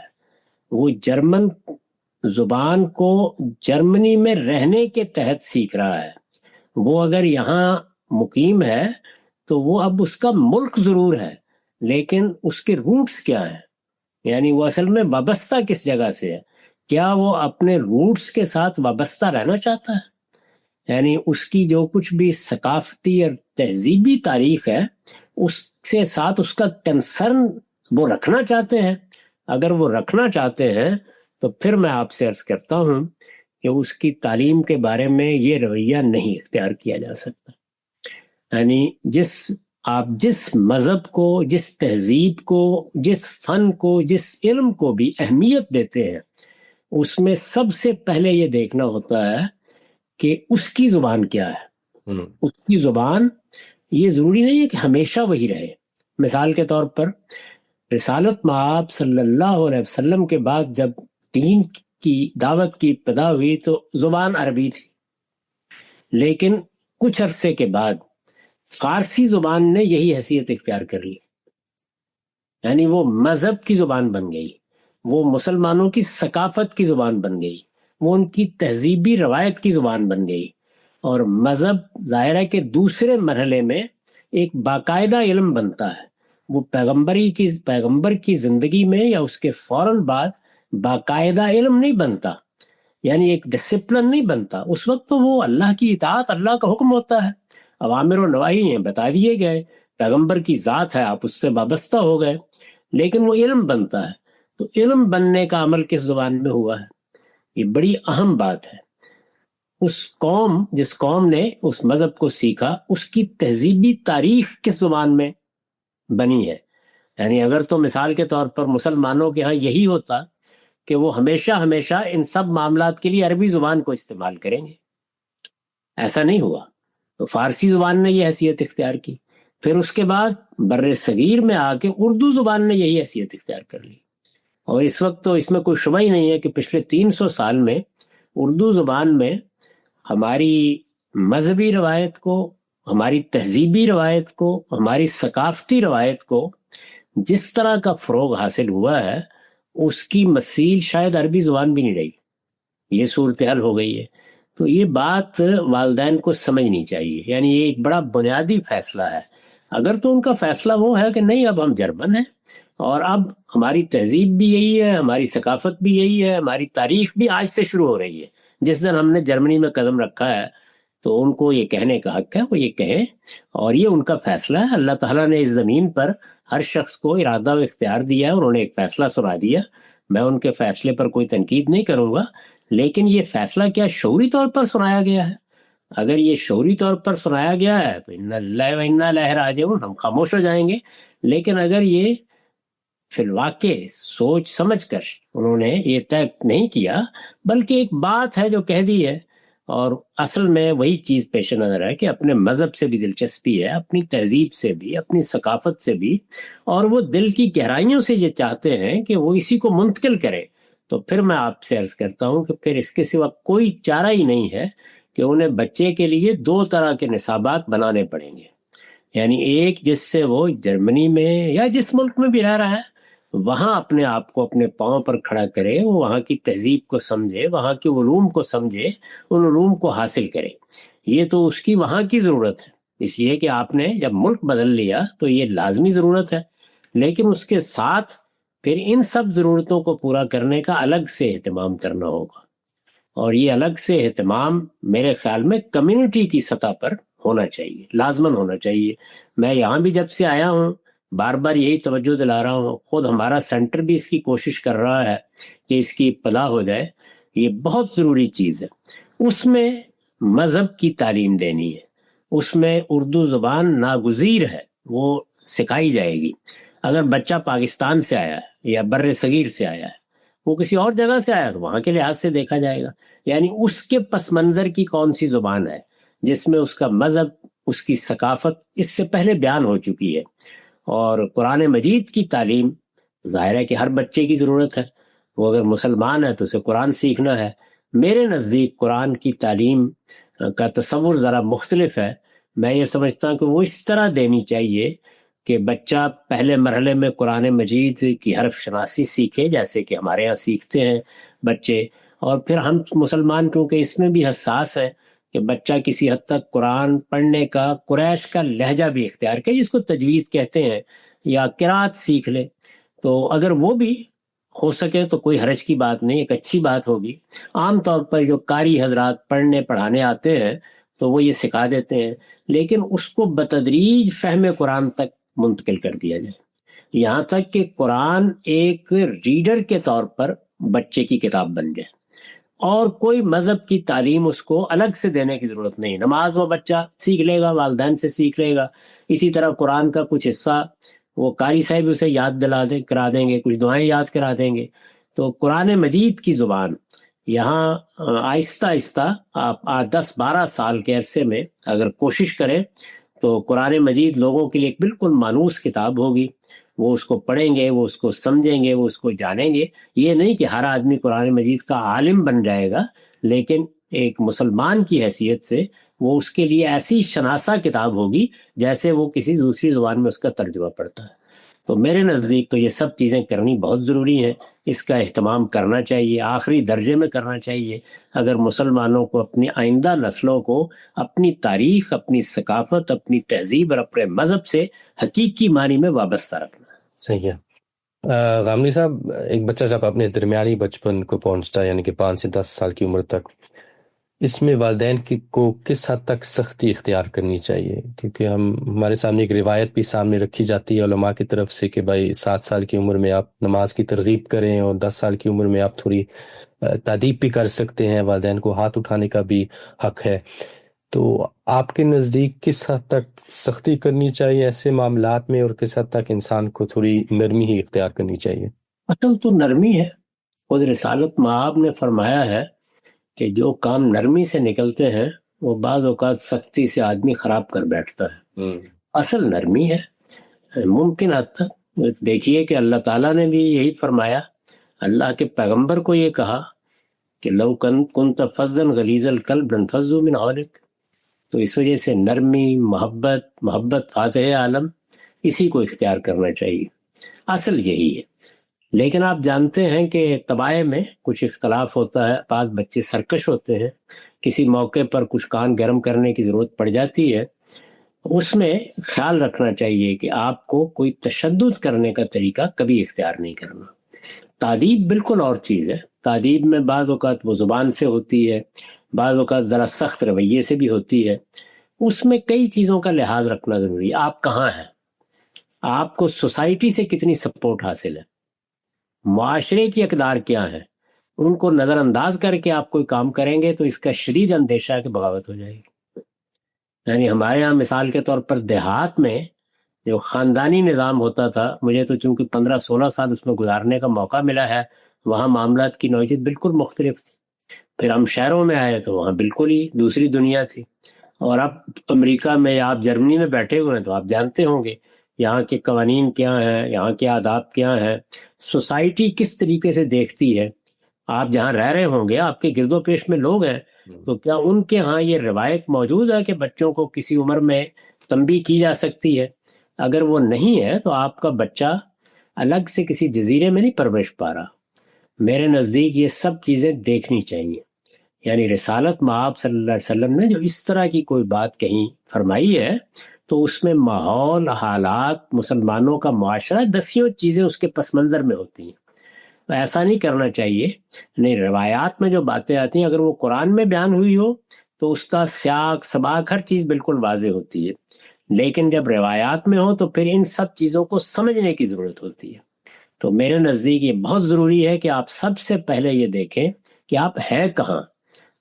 وہ جرمن زبان کو جرمنی میں رہنے کے تحت سیکھ رہا ہے، وہ اگر یہاں مقیم ہے تو وہ اب اس کا ملک ضرور ہے لیکن اس کے روٹس کیا ہیں؟ یعنی وہ اصل میں وابستہ کس جگہ سے ہے؟ کیا وہ اپنے روٹس کے ساتھ وابستہ رہنا چاہتا ہے؟ یعنی اس کی جو کچھ بھی ثقافتی اور تہذیبی تاریخ ہے اس سے ساتھ اس کا کنسرن وہ رکھنا چاہتے ہیں. اگر وہ رکھنا چاہتے ہیں تو پھر میں آپ سے عرض کرتا ہوں کہ اس کی تعلیم کے بارے میں یہ رویہ نہیں اختیار کیا جا سکتا. یعنی آپ جس مذہب کو، جس تہذیب کو، جس فن کو، جس علم کو بھی اہمیت دیتے ہیں اس میں سب سے پہلے یہ دیکھنا ہوتا ہے کہ اس کی زبان کیا ہے. اس کی زبان یہ ضروری نہیں ہے کہ ہمیشہ وہی رہے. مثال کے طور پر رسالت مآب صلی اللہ علیہ وسلم کے بعد جب دین کی دعوت کی ابتدا ہوئی تو زبان عربی تھی، لیکن کچھ عرصے کے بعد فارسی زبان نے یہی حیثیت اختیار کر لی. یعنی وہ مذہب کی زبان بن گئی، وہ مسلمانوں کی ثقافت کی زبان بن گئی، وہ ان کی تہذیبی روایت کی زبان بن گئی۔ اور مذہب ظاہر ہے کہ دوسرے مرحلے میں ایک باقاعدہ علم بنتا ہے، وہ پیغمبر کی زندگی میں یا اس کے فوراً بعد باقاعدہ علم نہیں بنتا، یعنی ایک ڈسپلن نہیں بنتا۔ اس وقت تو وہ اللہ کی اطاعت، اللہ کا حکم ہوتا ہے، اوامر و نواہی ہیں، بتا دیے گئے، پیغمبر کی ذات ہے، آپ اس سے وابستہ ہو گئے، لیکن وہ علم بنتا ہے۔ تو علم بننے کا عمل کس زبان میں ہوا ہے، یہ بڑی اہم بات ہے۔ جس قوم نے اس مذہب کو سیکھا، اس کی تہذیبی تاریخ کس زبان میں بنی ہے۔ یعنی اگر تو مثال کے طور پر مسلمانوں کے ہاں یہی ہوتا کہ وہ ہمیشہ ان سب معاملات کے لیے عربی زبان کو استعمال کریں گے، ایسا نہیں ہوا۔ تو فارسی زبان نے یہ حیثیت اختیار کی، پھر اس کے بعد بر صغیر میں آ کے اردو زبان نے یہی حیثیت اختیار کر لی۔ اور اس وقت تو اس میں کوئی شبہ ہی نہیں ہے کہ پچھلے 300 سال میں اردو زبان میں ہماری مذہبی روایت کو، ہماری تہذیبی روایت کو، ہماری ثقافتی روایت کو جس طرح کا فروغ حاصل ہوا ہے، اس کی مثیل شاید عربی زبان بھی نہیں رہی۔ یہ صورتحال ہو گئی ہے۔ تو یہ بات والدین کو سمجھنی چاہیے، یعنی یہ ایک بڑا بنیادی فیصلہ ہے۔ اگر تو ان کا فیصلہ وہ ہے کہ نہیں اب ہم جرمن ہیں اور اب ہماری تہذیب بھی یہی ہے، ہماری ثقافت بھی یہی ہے، ہماری تاریخ بھی آج سے شروع ہو رہی ہے، جس دن ہم نے جرمنی میں قدم رکھا ہے، تو ان کو یہ کہنے کا حق ہے، وہ یہ کہیں، اور یہ ان کا فیصلہ ہے۔ اللہ تعالیٰ نے اس زمین پر ہر شخص کو ارادہ و اختیار دیا ہے، انہوں نے ایک فیصلہ سنا دیا، میں ان کے فیصلے پر کوئی تنقید نہیں کروں گا، لیکن یہ فیصلہ کیا شعوری طور پر سنایا گیا ہے؟ اگر یہ شعوری طور پر سنایا گیا ہے تو انا للہ و انا الیہ راجعون، ہم خاموش ہو جائیں گے۔ لیکن اگر یہ فی الواقع سوچ سمجھ کر انہوں نے یہ طے نہیں کیا، بلکہ ایک بات ہے جو کہہ دی ہے، اور اصل میں وہی چیز پیش نظر ہے کہ اپنے مذہب سے بھی دلچسپی ہے، اپنی تہذیب سے بھی، اپنی ثقافت سے بھی، اور وہ دل کی گہرائیوں سے یہ چاہتے ہیں کہ وہ اسی کو منتقل کرے، تو پھر میں آپ سے عرض کرتا ہوں کہ پھر اس کے سوا کوئی چارہ ہی نہیں ہے کہ انہیں بچے کے لیے 2 طرح کے نصابات بنانے پڑیں گے۔ یعنی ایک جس سے وہ جرمنی میں یا جس ملک میں بھی رہ رہا ہے وہاں اپنے آپ کو اپنے پاؤں پر کھڑا کرے، وہ وہاں کی تہذیب کو سمجھے، وہاں کے علوم کو سمجھے، ان علوم کو حاصل کرے۔ یہ تو اس کی وہاں کی ضرورت ہے، اس لیے کہ آپ نے جب ملک بدل لیا تو یہ لازمی ضرورت ہے، لیکن اس کے ساتھ پھر ان سب ضرورتوں کو پورا کرنے کا الگ سے اہتمام کرنا ہوگا، اور یہ الگ سے اہتمام میرے خیال میں کمیونٹی کی سطح پر ہونا چاہیے، لازماً ہونا چاہیے۔ میں یہاں بھی جب سے آیا ہوں بار بار یہی توجہ دلا رہا ہوں، خود ہمارا سینٹر بھی اس کی کوشش کر رہا ہے کہ اس کی اطلاع ہو جائے، یہ بہت ضروری چیز ہے۔ اس میں مذہب کی تعلیم دینی ہے، اس میں اردو زبان ناگزیر ہے، وہ سکھائی جائے گی۔ اگر بچہ پاکستان سے آیا ہے یا بر صغیر سے آیا ہے، وہ کسی اور جگہ سے آیا تو وہاں کے لحاظ سے دیکھا جائے گا، یعنی اس کے پس منظر کی کون سی زبان ہے جس میں اس کا مذہب، اس کی ثقافت اس سے پہلے بیان ہو چکی ہے۔ اور قرآن مجید کی تعلیم ظاہر ہے کہ ہر بچے کی ضرورت ہے، وہ اگر مسلمان ہے تو اسے قرآن سیکھنا ہے۔ میرے نزدیک قرآن کی تعلیم کا تصور ذرا مختلف ہے، میں یہ سمجھتا ہوں کہ وہ اس طرح دینی چاہیے کہ بچہ پہلے مرحلے میں قرآن مجید کی حرف شناسی سیکھے، جیسے کہ ہمارے ہاں سیکھتے ہیں بچے، اور پھر ہم مسلمان کیونکہ اس میں بھی حساس ہے کہ بچہ کسی حد تک قرآن پڑھنے کا قریش کا لہجہ بھی اختیار کرے، جس کو تجوید کہتے ہیں، یا قرات سیکھ لے، تو اگر وہ بھی ہو سکے تو کوئی حرج کی بات نہیں، ایک اچھی بات ہوگی۔ عام طور پر جو قاری حضرات پڑھنے پڑھانے آتے ہیں تو وہ یہ سکھا دیتے ہیں، لیکن اس کو بتدریج فہم قرآن تک منتقل کر دیا جائے، یہاں تک کہ قرآن ایک ریڈر کے طور پر بچے کی کتاب بن جائے، اور کوئی مذہب کی تعلیم اس کو الگ سے دینے کی ضرورت نہیں۔ نماز وہ بچہ سیکھ لے گا، والدین سے سیکھ لے گا، اسی طرح قرآن کا کچھ حصہ وہ قاری صاحب اسے یاد کرا دیں گے، کچھ دعائیں یاد کرا دیں گے۔ تو قرآن مجید کی زبان یہاں آہستہ آہستہ آپ 10-12 سال کے عرصے میں اگر کوشش کریں تو قرآن مجید لوگوں کے لیے ایک بالکل مانوس کتاب ہوگی، وہ اس کو پڑھیں گے، وہ اس کو سمجھیں گے، وہ اس کو جانیں گے۔ یہ نہیں کہ ہر آدمی قرآن مجید کا عالم بن جائے گا، لیکن ایک مسلمان کی حیثیت سے وہ اس کے لیے ایسی شناسہ کتاب ہوگی جیسے وہ کسی دوسری زبان میں اس کا ترجمہ پڑھتا ہے۔ تو میرے نزدیک تو یہ سب چیزیں کرنی بہت ضروری ہیں، اس کا اہتمام کرنا چاہیے، آخری درجے میں کرنا چاہیے اگر مسلمانوں کو اپنی آئندہ نسلوں کو اپنی تاریخ، اپنی ثقافت، اپنی تہذیب اور اپنے مذہب سے حقیقی معنی میں وابستہ رکھنا۔ صحیح ہے۔ غامدی صاحب، ایک بچہ جب اپنے درمیانی بچپن کو پہنچتا ہے، یعنی کہ 5 سے 10 سال کی عمر تک، اس میں والدین کو کس حد تک سختی اختیار کرنی چاہیے؟ کیونکہ ہمارے سامنے ایک روایت بھی سامنے رکھی جاتی ہے علماء کی طرف سے کہ بھائی 7 سال کی عمر میں آپ نماز کی ترغیب کریں، اور 10 سال کی عمر میں آپ تھوڑی تادیب بھی کر سکتے ہیں، والدین کو ہاتھ اٹھانے کا بھی حق ہے۔ تو آپ کے نزدیک کس حد تک سختی کرنی چاہیے ایسے معاملات میں، اور کس حد تک انسان کو تھوڑی نرمی ہی اختیار کرنی چاہیے؟ اصل تو نرمی ہے۔ خود رسالت مآب نے فرمایا ہے کہ جو کام نرمی سے نکلتے ہیں وہ بعض اوقات سختی سے آدمی خراب کر بیٹھتا ہے۔ اصل نرمی ہے۔ ممکن حد تک دیکھیے کہ اللہ تعالیٰ نے بھی یہی فرمایا، اللہ کے پیغمبر کو یہ کہا کہ لو کنت فظا غلیظ القلب لانفضوا من حولک۔ تو اس وجہ سے نرمی، محبت فاتح عالم، اسی کو اختیار کرنا چاہیے، اصل یہی ہے۔ لیکن آپ جانتے ہیں کہ طبائع میں کچھ اختلاف ہوتا ہے، بعض بچے سرکش ہوتے ہیں، کسی موقع پر کچھ کان گرم کرنے کی ضرورت پڑ جاتی ہے، اس میں خیال رکھنا چاہیے کہ آپ کو کوئی تشدد کرنے کا طریقہ کبھی اختیار نہیں کرنا۔ تادیب بالکل اور چیز ہے۔ تادیب میں بعض اوقات وہ زبان سے ہوتی ہے، بعض اوقات ذرا سخت رویے سے بھی ہوتی ہے، اس میں کئی چیزوں کا لحاظ رکھنا ضروری ہے۔ آپ کہاں ہیں، آپ کو سوسائٹی سے کتنی سپورٹ حاصل ہے، معاشرے کی اقدار کیا ہیں، ان کو نظر انداز کر کے آپ کوئی کام کریں گے تو اس کا شدید اندیشہ ہے کہ بغاوت ہو جائے گی۔ یعنی ہمارے ہاں مثال کے طور پر دیہات میں جو خاندانی نظام ہوتا تھا، مجھے تو چونکہ 15-16 سال اس میں گزارنے کا موقع ملا ہے، وہاں معاملات کی نوعیت بالکل مختلف تھی۔ پھر ہم شہروں میں آئے تو وہاں بالکل ہی دوسری دنیا تھی، اور اب امریکہ میں یا آپ جرمنی میں بیٹھے ہوئے ہیں تو آپ جانتے ہوں گے یہاں کے قوانین کیا ہیں، یہاں کے آداب کیا ہیں، سوسائٹی کس طریقے سے دیکھتی ہے۔ آپ جہاں رہ رہے ہوں گے، آپ کے گرد و پیش میں لوگ ہیں، تو کیا ان کے ہاں یہ روایت موجود ہے کہ بچوں کو کسی عمر میں تنبیہ کی جا سکتی ہے؟ اگر وہ نہیں ہے تو آپ کا بچہ الگ سے کسی جزیرے میں نہیں پرورش پا رہا۔ میرے نزدیک یہ سب چیزیں دیکھنی چاہیے۔ یعنی رسالت مآب صلی اللہ علیہ وسلم نے جو اس طرح کی کوئی بات کہیں فرمائی ہے تو اس میں ماحول، حالات، مسلمانوں کا معاشرہ، دسیوں چیزیں اس کے پس منظر میں ہوتی ہیں۔ تو ایسا نہیں کرنا چاہیے۔ نہیں، روایات میں جو باتیں آتی ہیں اگر وہ قرآن میں بیان ہوئی ہو تو اس کا سیاق سباق ہر چیز بالکل واضح ہوتی ہے، لیکن جب روایات میں ہو تو پھر ان سب چیزوں کو سمجھنے کی ضرورت ہوتی ہے۔ تو میرے نزدیک یہ بہت ضروری ہے کہ آپ سب سے پہلے یہ دیکھیں کہ آپ ہیں کہاں،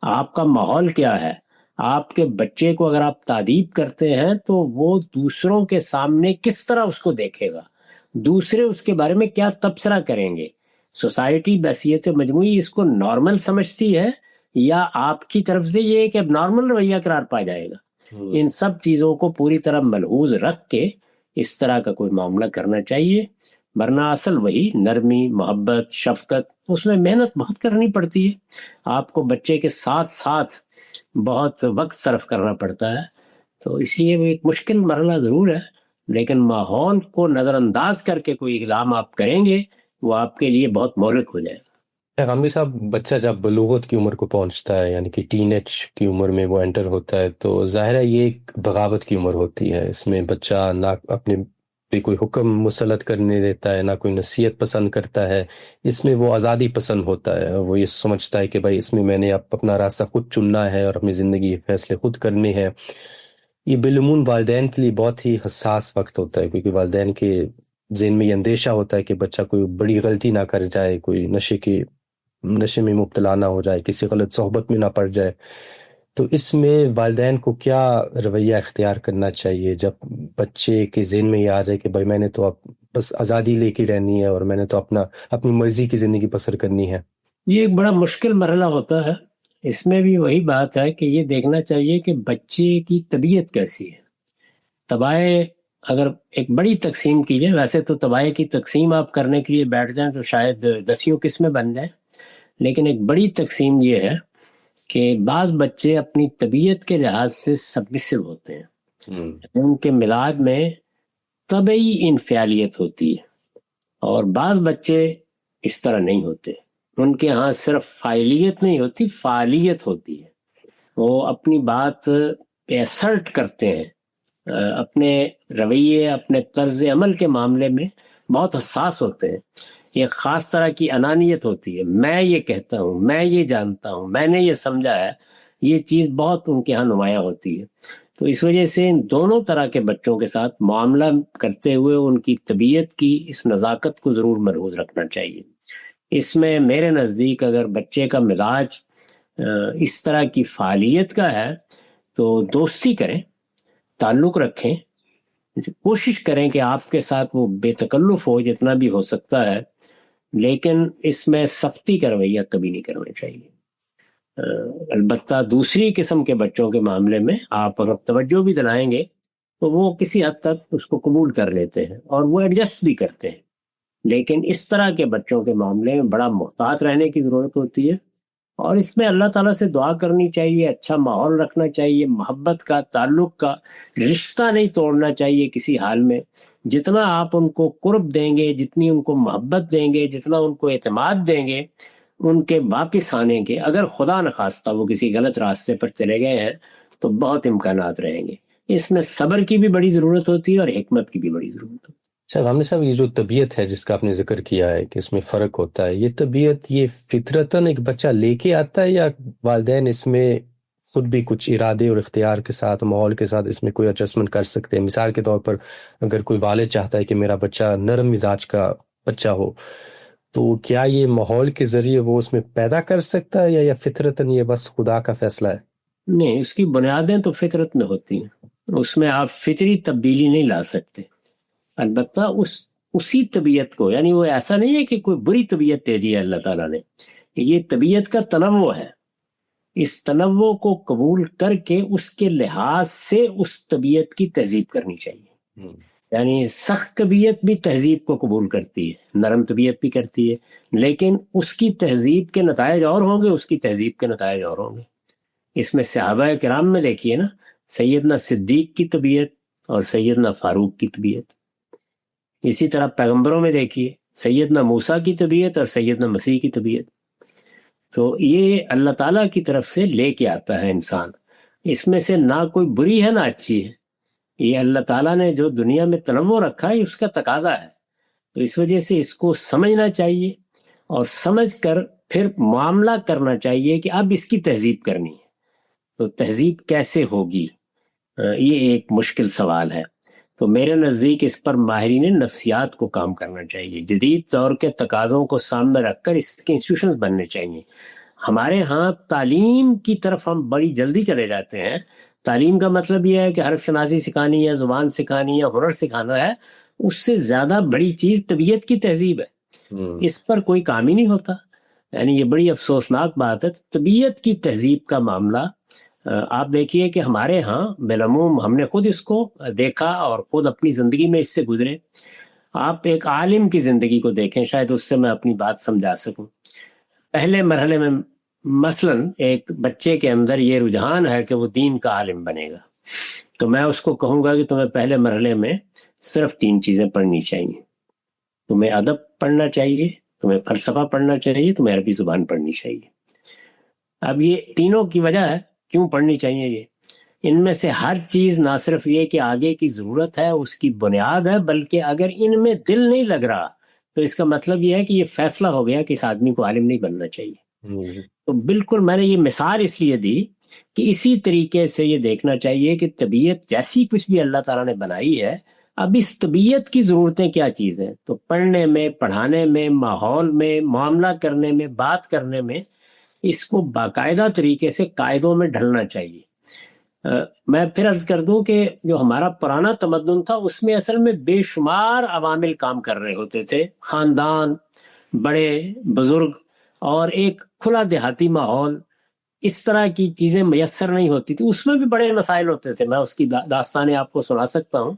آپ کا ماحول کیا ہے۔ آپ کے بچے کو اگر آپ تادیب کرتے ہیں تو وہ دوسروں کے سامنے کس طرح اس کو دیکھے گا، دوسرے اس کے بارے میں کیا تبصرہ کریں گے، سوسائٹی بحیثیت مجموعی اس کو نارمل سمجھتی ہے یا آپ کی طرف سے یہ کہ اب نارمل رویہ قرار پا جائے گا۔ ان سب چیزوں کو پوری طرح ملحوظ رکھ کے اس طرح کا کوئی معاملہ کرنا چاہیے، ورنہ اصل وہی نرمی، محبت، شفقت، اس میں محنت بہت کرنی پڑتی ہے۔ آپ کو بچے کے ساتھ ساتھ بہت وقت صرف کرنا پڑتا ہے، تو اس لیے وہ ایک مشکل مرحلہ ضرور ہے، لیکن ماحول کو نظر انداز کر کے کوئی اقدام آپ کریں گے وہ آپ کے لیے بہت مہلک ہو جائے گا۔ غامدی صاحب، بچہ جب بلوغت کی عمر کو پہنچتا ہے، یعنی کہ ٹین ایج کی عمر میں وہ انٹر ہوتا ہے، تو ظاہر ہے یہ ایک بغاوت کی عمر ہوتی ہے۔ اس میں بچہ نہ اپنے پہ کوئی حکم مسلط کرنے دیتا ہے، نہ کوئی نصیحت پسند کرتا ہے۔ اس میں وہ آزادی پسند ہوتا ہے، وہ یہ سمجھتا ہے کہ بھائی اس میں نے اپنا راستہ خود چننا ہے اور اپنی زندگی کے فیصلے خود کرنے ہیں۔ یہ بالعموم والدین کے لیے بہت ہی حساس وقت ہوتا ہے، کیونکہ والدین کے ذہن میں یہ اندیشہ ہوتا ہے کہ بچہ کوئی بڑی غلطی نہ کر جائے، کوئی نشے میں مبتلا نہ ہو جائے، کسی غلط صحبت میں نہ پڑ جائے۔ تو اس میں والدین کو کیا رویہ اختیار کرنا چاہیے جب بچے کے ذہن میں یہ آ جائے کہ بھائی میں نے تو اب بس آزادی لے کے رہنی ہے اور میں نے تو اپنی مرضی کی زندگی بسر کرنی ہے؟ یہ ایک بڑا مشکل مرحلہ ہوتا ہے۔ اس میں بھی وہی بات ہے کہ یہ دیکھنا چاہیے کہ بچے کی طبیعت کیسی ہے۔ طبائع اگر ایک بڑی تقسیم کی جائے، ویسے تو طبائع کی تقسیم آپ کرنے کے لیے بیٹھ جائیں تو شاید دسیوں قسمیں بن جائیں، لیکن ایک بڑی تقسیم یہ ہے کہ بعض بچے اپنی طبیعت کے لحاظ سے سبمسو ہوتے ہیں۔ ان کے مزاج میں طبعی انفعالیت ہوتی ہے، اور بعض بچے اس طرح نہیں ہوتے، ان کے ہاں صرف فاعلیت نہیں ہوتی، فعالیت ہوتی ہے، وہ اپنی بات ایسرٹ کرتے ہیں، اپنے رویے، اپنے طرز عمل کے معاملے میں بہت حساس ہوتے ہیں، ایک خاص طرح کی انانیت ہوتی ہے، میں یہ کہتا ہوں، میں یہ جانتا ہوں، میں نے یہ سمجھا ہے، یہ چیز بہت ان کے ہاں نمایاں ہوتی ہے۔ تو اس وجہ سے ان دونوں طرح کے بچوں کے ساتھ معاملہ کرتے ہوئے ان کی طبیعت کی اس نزاکت کو ضرور مرہوز رکھنا چاہیے۔ اس میں میرے نزدیک اگر بچے کا مزاج اس طرح کی فعالیت کا ہے تو دوستی کریں، تعلق رکھیں، کوشش کریں کہ آپ کے ساتھ وہ بے تکلف ہو جتنا بھی ہو سکتا ہے، لیکن اس میں سختی کا رویہ کبھی نہیں کرنا چاہیے۔ البتہ دوسری قسم کے بچوں کے معاملے میں آپ اگر توجہ بھی دلائیں گے تو وہ کسی حد تک اس کو قبول کر لیتے ہیں اور وہ ایڈجسٹ بھی کرتے ہیں، لیکن اس طرح کے بچوں کے معاملے میں بڑا محتاط رہنے کی ضرورت ہوتی ہے، اور اس میں اللہ تعالیٰ سے دعا کرنی چاہیے، اچھا ماحول رکھنا چاہیے، محبت کا، تعلق کا، رشتہ نہیں توڑنا چاہیے کسی حال میں۔ جتنا آپ ان کو قرب دیں گے، جتنی ان کو محبت دیں گے، جتنا ان کو اعتماد دیں گے، ان کے واپس آنے کے، اگر خدا نخواستہ وہ کسی غلط راستے پر چلے گئے ہیں تو بہت امکانات رہیں گے۔ اس میں صبر کی بھی بڑی ضرورت ہوتی ہے اور حکمت کی بھی بڑی ضرورت ہوتی ہے۔ صاحب عامر صاحب، یہ جو طبیعت ہے جس کا آپ نے ذکر کیا ہے کہ اس میں فرق ہوتا ہے، یہ طبیعت یہ فطرتاً ایک بچہ لے کے آتا ہے یا والدین اس میں خود بھی کچھ ارادے اور اختیار کے ساتھ، ماحول کے ساتھ اس میں کوئی ایڈجسٹمنٹ کر سکتے ہیں؟ مثال کے طور پر اگر کوئی والد چاہتا ہے کہ میرا بچہ نرم مزاج کا بچہ ہو، تو کیا یہ ماحول کے ذریعے وہ اس میں پیدا کر سکتا ہے یا فطرتاً یہ بس خدا کا فیصلہ ہے؟ نہیں، اس کی بنیادیں تو فطرت میں ہوتی ہیں، اس میں آپ فطری تبدیلی نہیں لا سکتے۔ البتہ اسی طبیعت کو، یعنی وہ ایسا نہیں ہے کہ کوئی بری طبیعت دے دی ہے اللہ تعالیٰ نے، یہ طبیعت کا تنوع ہے، اس تنوع کو قبول کر کے اس کے لحاظ سے اس طبیعت کی تہذیب کرنی چاہیے۔ یعنی سخت طبیعت بھی تہذیب کو قبول کرتی ہے، نرم طبیعت بھی کرتی ہے، لیکن اس کی تہذیب کے نتائج اور ہوں گے، اس کی تہذیب کے نتائج اور ہوں گے۔ اس میں صحابہ کرام میں دیکھیے نا، سیدنا صدیق کی طبیعت اور سیدنا فاروق کی طبیعت، اسی طرح پیغمبروں میں دیکھیے سیدنا موسیٰ کی طبیعت اور سیدنا مسیح کی طبیعت۔ تو یہ اللہ تعالیٰ کی طرف سے لے کے آتا ہے انسان، اس میں سے نہ کوئی بری ہے نہ اچھی ہے، یہ اللہ تعالیٰ نے جو دنیا میں تنوع رکھا ہے اس کا تقاضا ہے۔ تو اس وجہ سے اس کو سمجھنا چاہیے اور سمجھ کر پھر معاملہ کرنا چاہیے کہ اب اس کی تہذیب کرنی ہے، تو تہذیب کیسے ہوگی، یہ ایک مشکل سوال ہے۔ تو میرے نزدیک اس پر ماہرین نفسیات کو کام کرنا چاہیے، جدید دور کے تقاضوں کو سامنے رکھ کر اس کے انسٹیٹیوشنز بننے چاہیے۔ ہمارے ہاں تعلیم کی طرف ہم بڑی جلدی چلے جاتے ہیں، تعلیم کا مطلب یہ ہے کہ حرف شناسی سکھانی ہے، زبان سکھانی ہے، ہنر سکھانا ہے، اس سے زیادہ بڑی چیز طبیعت کی تہذیب ہے، اس پر کوئی کام ہی نہیں ہوتا۔ یعنی یہ بڑی افسوسناک بات ہے، طبیعت کی تہذیب کا معاملہ آپ دیکھیے کہ ہمارے ہاں بالعموم ہم نے خود اس کو دیکھا اور خود اپنی زندگی میں اس سے گزرے۔ آپ ایک عالم کی زندگی کو دیکھیں، شاید اس سے میں اپنی بات سمجھا سکوں۔ پہلے مرحلے میں مثلا ایک بچے کے اندر یہ رجحان ہے کہ وہ دین کا عالم بنے گا، تو میں اس کو کہوں گا کہ تمہیں پہلے مرحلے میں صرف 3 چیزیں پڑھنی چاہیے، تمہیں ادب پڑھنا چاہیے، تمہیں فلسفہ پڑھنا چاہیے، تمہیں عربی زبان پڑھنی چاہیے۔ اب یہ تینوں کی وجہ ہے کیوں پڑھنی چاہیے، یہ ان میں سے ہر چیز نہ صرف یہ کہ آگے کی ضرورت ہے، اس کی بنیاد ہے، بلکہ اگر ان میں دل نہیں لگ رہا تو اس کا مطلب یہ ہے کہ یہ فیصلہ ہو گیا کہ اس آدمی کو عالم نہیں بننا چاہیے۔ تو بالکل میں نے یہ مثال اس لیے دی کہ اسی طریقے سے یہ دیکھنا چاہیے کہ طبیعت جیسی کچھ بھی اللہ تعالیٰ نے بنائی ہے، اب اس طبیعت کی ضرورتیں کیا چیز ہیں، تو پڑھنے میں، پڑھانے میں، ماحول میں، معاملہ کرنے میں، بات کرنے میں اس کو باقاعدہ طریقے سے قاعدوں میں ڈھلنا چاہیے۔ میں پھر عرض کر دوں کہ جو ہمارا پرانا تمدن تھا اس میں اصل میں بے شمار عوامل کام کر رہے ہوتے تھے، خاندان، بڑے بزرگ، اور ایک کھلا دیہاتی ماحول، اس طرح کی چیزیں میسر نہیں ہوتی تھی، اس میں بھی بڑے مسائل ہوتے تھے، میں اس کی داستانیں آپ کو سنا سکتا ہوں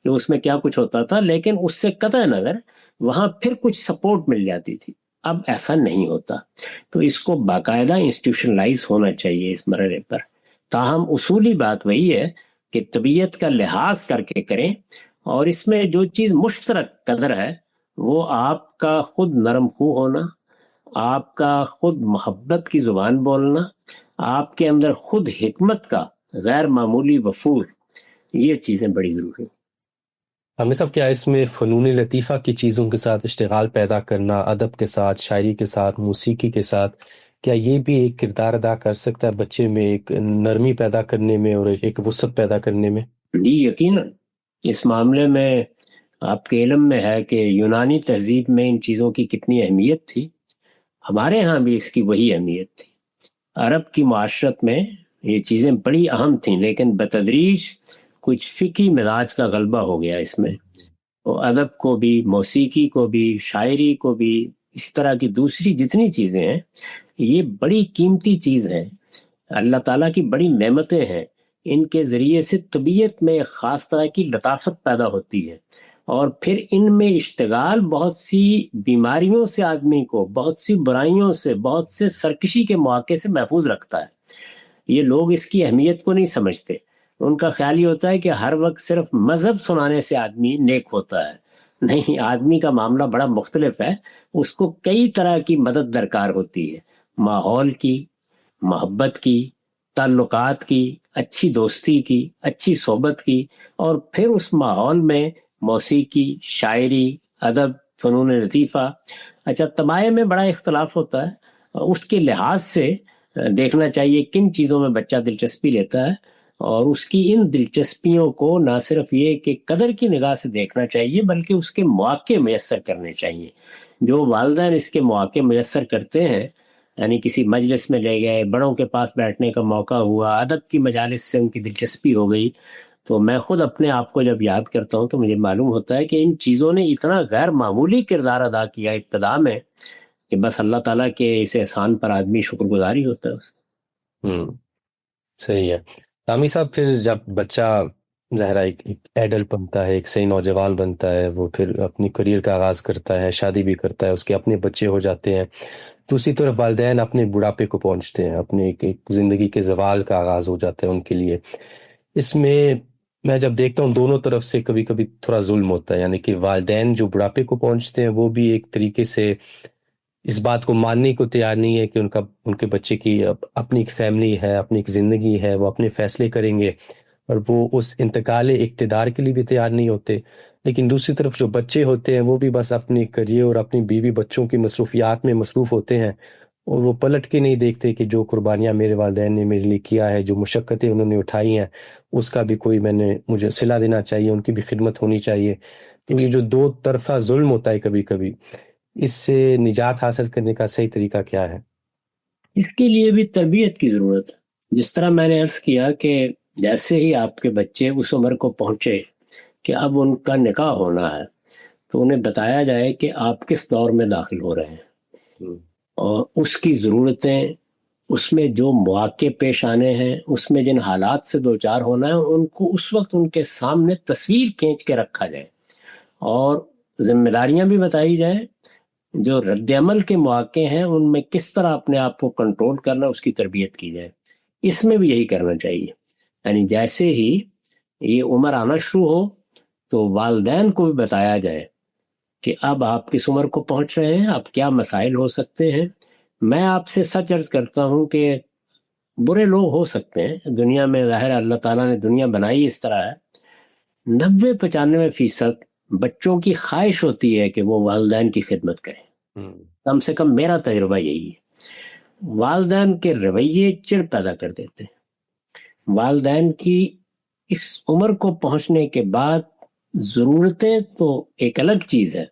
کہ اس میں کیا کچھ ہوتا تھا، لیکن اس سے قطع نظر وہاں پھر کچھ سپورٹ مل جاتی تھی۔ اب ایسا نہیں ہوتا، تو اس کو باقاعدہ انسٹیٹیوشنلائز ہونا چاہیے اس مرحلے پر۔ تاہم اصولی بات وہی ہے کہ طبیعت کا لحاظ کر کے کریں، اور اس میں جو چیز مشترک قدر ہے وہ آپ کا خود نرم خو ہونا، آپ کا خود محبت کی زبان بولنا، آپ کے اندر خود حکمت کا غیر معمولی وفور، یہ چیزیں بڑی ضروری ہیں۔ ہمیں صاحب کیا اس میں فنون لطیفہ کی چیزوں کے ساتھ اشتغال پیدا کرنا، ادب کے ساتھ، شاعری کے ساتھ، موسیقی کے ساتھ، کیا یہ بھی ایک کردار ادا کر سکتا ہے بچے میں ایک نرمی پیدا کرنے میں اور ایک وسعت پیدا کرنے میں؟ جی یقیناً، اس معاملے میں آپ کے علم میں ہے کہ یونانی تہذیب میں ان چیزوں کی کتنی اہمیت تھی، ہمارے ہاں بھی اس کی وہی اہمیت تھی۔ عرب کی معاشرت میں یہ چیزیں بڑی اہم تھیں، لیکن بتدریج کچھ فقہی مزاج کا غلبہ ہو گیا اس میں، اور ادب کو بھی، موسیقی کو بھی، شاعری کو بھی، اس طرح کی دوسری جتنی چیزیں ہیں یہ بڑی قیمتی چیز ہیں، اللہ تعالیٰ کی بڑی نعمتیں ہیں، ان کے ذریعے سے طبیعت میں ایک خاص طرح کی لطافت پیدا ہوتی ہے، اور پھر ان میں اشتغال بہت سی بیماریوں سے آدمی کو، بہت سی برائیوں سے، بہت سے سرکشی کے مواقع سے محفوظ رکھتا ہے۔ یہ لوگ اس کی اہمیت کو نہیں سمجھتے، ان کا خیال یہ ہوتا ہے کہ ہر وقت صرف مذہب سنانے سے آدمی نیک ہوتا ہے۔ نہیں، آدمی کا معاملہ بڑا مختلف ہے، اس کو کئی طرح کی مدد درکار ہوتی ہے، ماحول کی، محبت کی، تعلقات کی، اچھی دوستی کی، اچھی صحبت کی، اور پھر اس ماحول میں موسیقی، شاعری، ادب، فنون لطیفہ۔ اچھا، تمائع میں بڑا اختلاف ہوتا ہے، اس کے لحاظ سے دیکھنا چاہیے کن چیزوں میں بچہ دلچسپی لیتا ہے، اور اس کی ان دلچسپیوں کو نہ صرف یہ کہ قدر کی نگاہ سے دیکھنا چاہیے بلکہ اس کے مواقع میسر کرنے چاہیے۔ جو والدین اس کے مواقع میسر کرتے ہیں، یعنی کسی مجلس میں لے گئے، بڑوں کے پاس بیٹھنے کا موقع ہوا، ادب کی مجالس سے ان کی دلچسپی ہو گئی، تو میں خود اپنے آپ کو جب یاد کرتا ہوں تو مجھے معلوم ہوتا ہے کہ ان چیزوں نے اتنا غیر معمولی کردار ادا کیا ابتدا میں کہ بس اللہ تعالیٰ کے اس احسان پر آدمی شکر گزاری ہوتا ہے اس کا۔ صحیح ہے سامی صاحب، پھر جب بچہ ظاہرہ ایک ایڈلٹ بنتا ہے، ایک صحیح نوجوان بنتا ہے، وہ پھر اپنی کریئر کا آغاز کرتا ہے، شادی بھی کرتا ہے، اس کے اپنے بچے ہو جاتے ہیں، دوسری طرف والدین اپنے بڑھاپے کو پہنچتے ہیں، اپنے ایک زندگی کے زوال کا آغاز ہو جاتا ہے ان کے لیے۔ اس میں میں جب دیکھتا ہوں دونوں طرف سے کبھی کبھی تھوڑا ظلم ہوتا ہے، یعنی کہ والدین جو بڑھاپے کو پہنچتے ہیں وہ بھی ایک طریقے سے اس بات کو ماننے کو تیار نہیں ہے کہ ان کے بچے کی اپنی ایک فیملی ہے، اپنی ایک زندگی ہے، وہ اپنے فیصلے کریں گے، اور وہ اس انتقال اقتدار کے لیے بھی تیار نہیں ہوتے۔ لیکن دوسری طرف جو بچے ہوتے ہیں وہ بھی بس اپنی کریئر اور اپنی بیوی بچوں کی مصروفیات میں مصروف ہوتے ہیں، اور وہ پلٹ کے نہیں دیکھتے کہ جو قربانیاں میرے والدین نے میرے لیے کیا ہے، جو مشقتیں انہوں نے اٹھائی ہیں، اس کا بھی کوئی مجھے صلہ دینا چاہیے، ان کی بھی خدمت ہونی چاہیے۔ تو یہ جو دو طرفہ ظلم ہوتا ہے کبھی کبھی، اس سے نجات حاصل کرنے کا صحیح طریقہ کیا ہے؟ اس کے لیے بھی تربیت کی ضرورت ہے۔ جس طرح میں نے عرض کیا کہ جیسے ہی آپ کے بچے اس عمر کو پہنچے کہ اب ان کا نکاح ہونا ہے تو انہیں بتایا جائے کہ آپ کس دور میں داخل ہو رہے ہیں، اور اس کی ضرورتیں، اس میں جو مواقع پیش آنے ہیں، اس میں جن حالات سے دوچار ہونا ہے، ان کو اس وقت ان کے سامنے تصویر کھینچ کے رکھا جائے، اور ذمہ داریاں بھی بتائی جائیں، جو رد عمل کے مواقع ہیں ان میں کس طرح اپنے آپ کو کنٹرول کرنا، اس کی تربیت کی جائے۔ اس میں بھی یہی کرنا چاہیے، یعنی جیسے ہی یہ عمر آنا شروع ہو تو والدین کو بھی بتایا جائے کہ اب آپ کس عمر کو پہنچ رہے ہیں، اب کیا مسائل ہو سکتے ہیں۔ میں آپ سے سچ عرض کرتا ہوں کہ برے لوگ ہو سکتے ہیں دنیا میں، ظاہر ہے اللہ تعالیٰ نے دنیا بنائی اس طرح ہے، 90-95% بچوں کی خواہش ہوتی ہے کہ وہ والدین کی خدمت کریں، کم سے کم میرا تجربہ یہی ہے۔ والدین کے رویے چڑ پیدا کر دیتے ہیں۔ والدین کی اس عمر کو پہنچنے کے بعد ضرورتیں تو ایک الگ چیز ہے،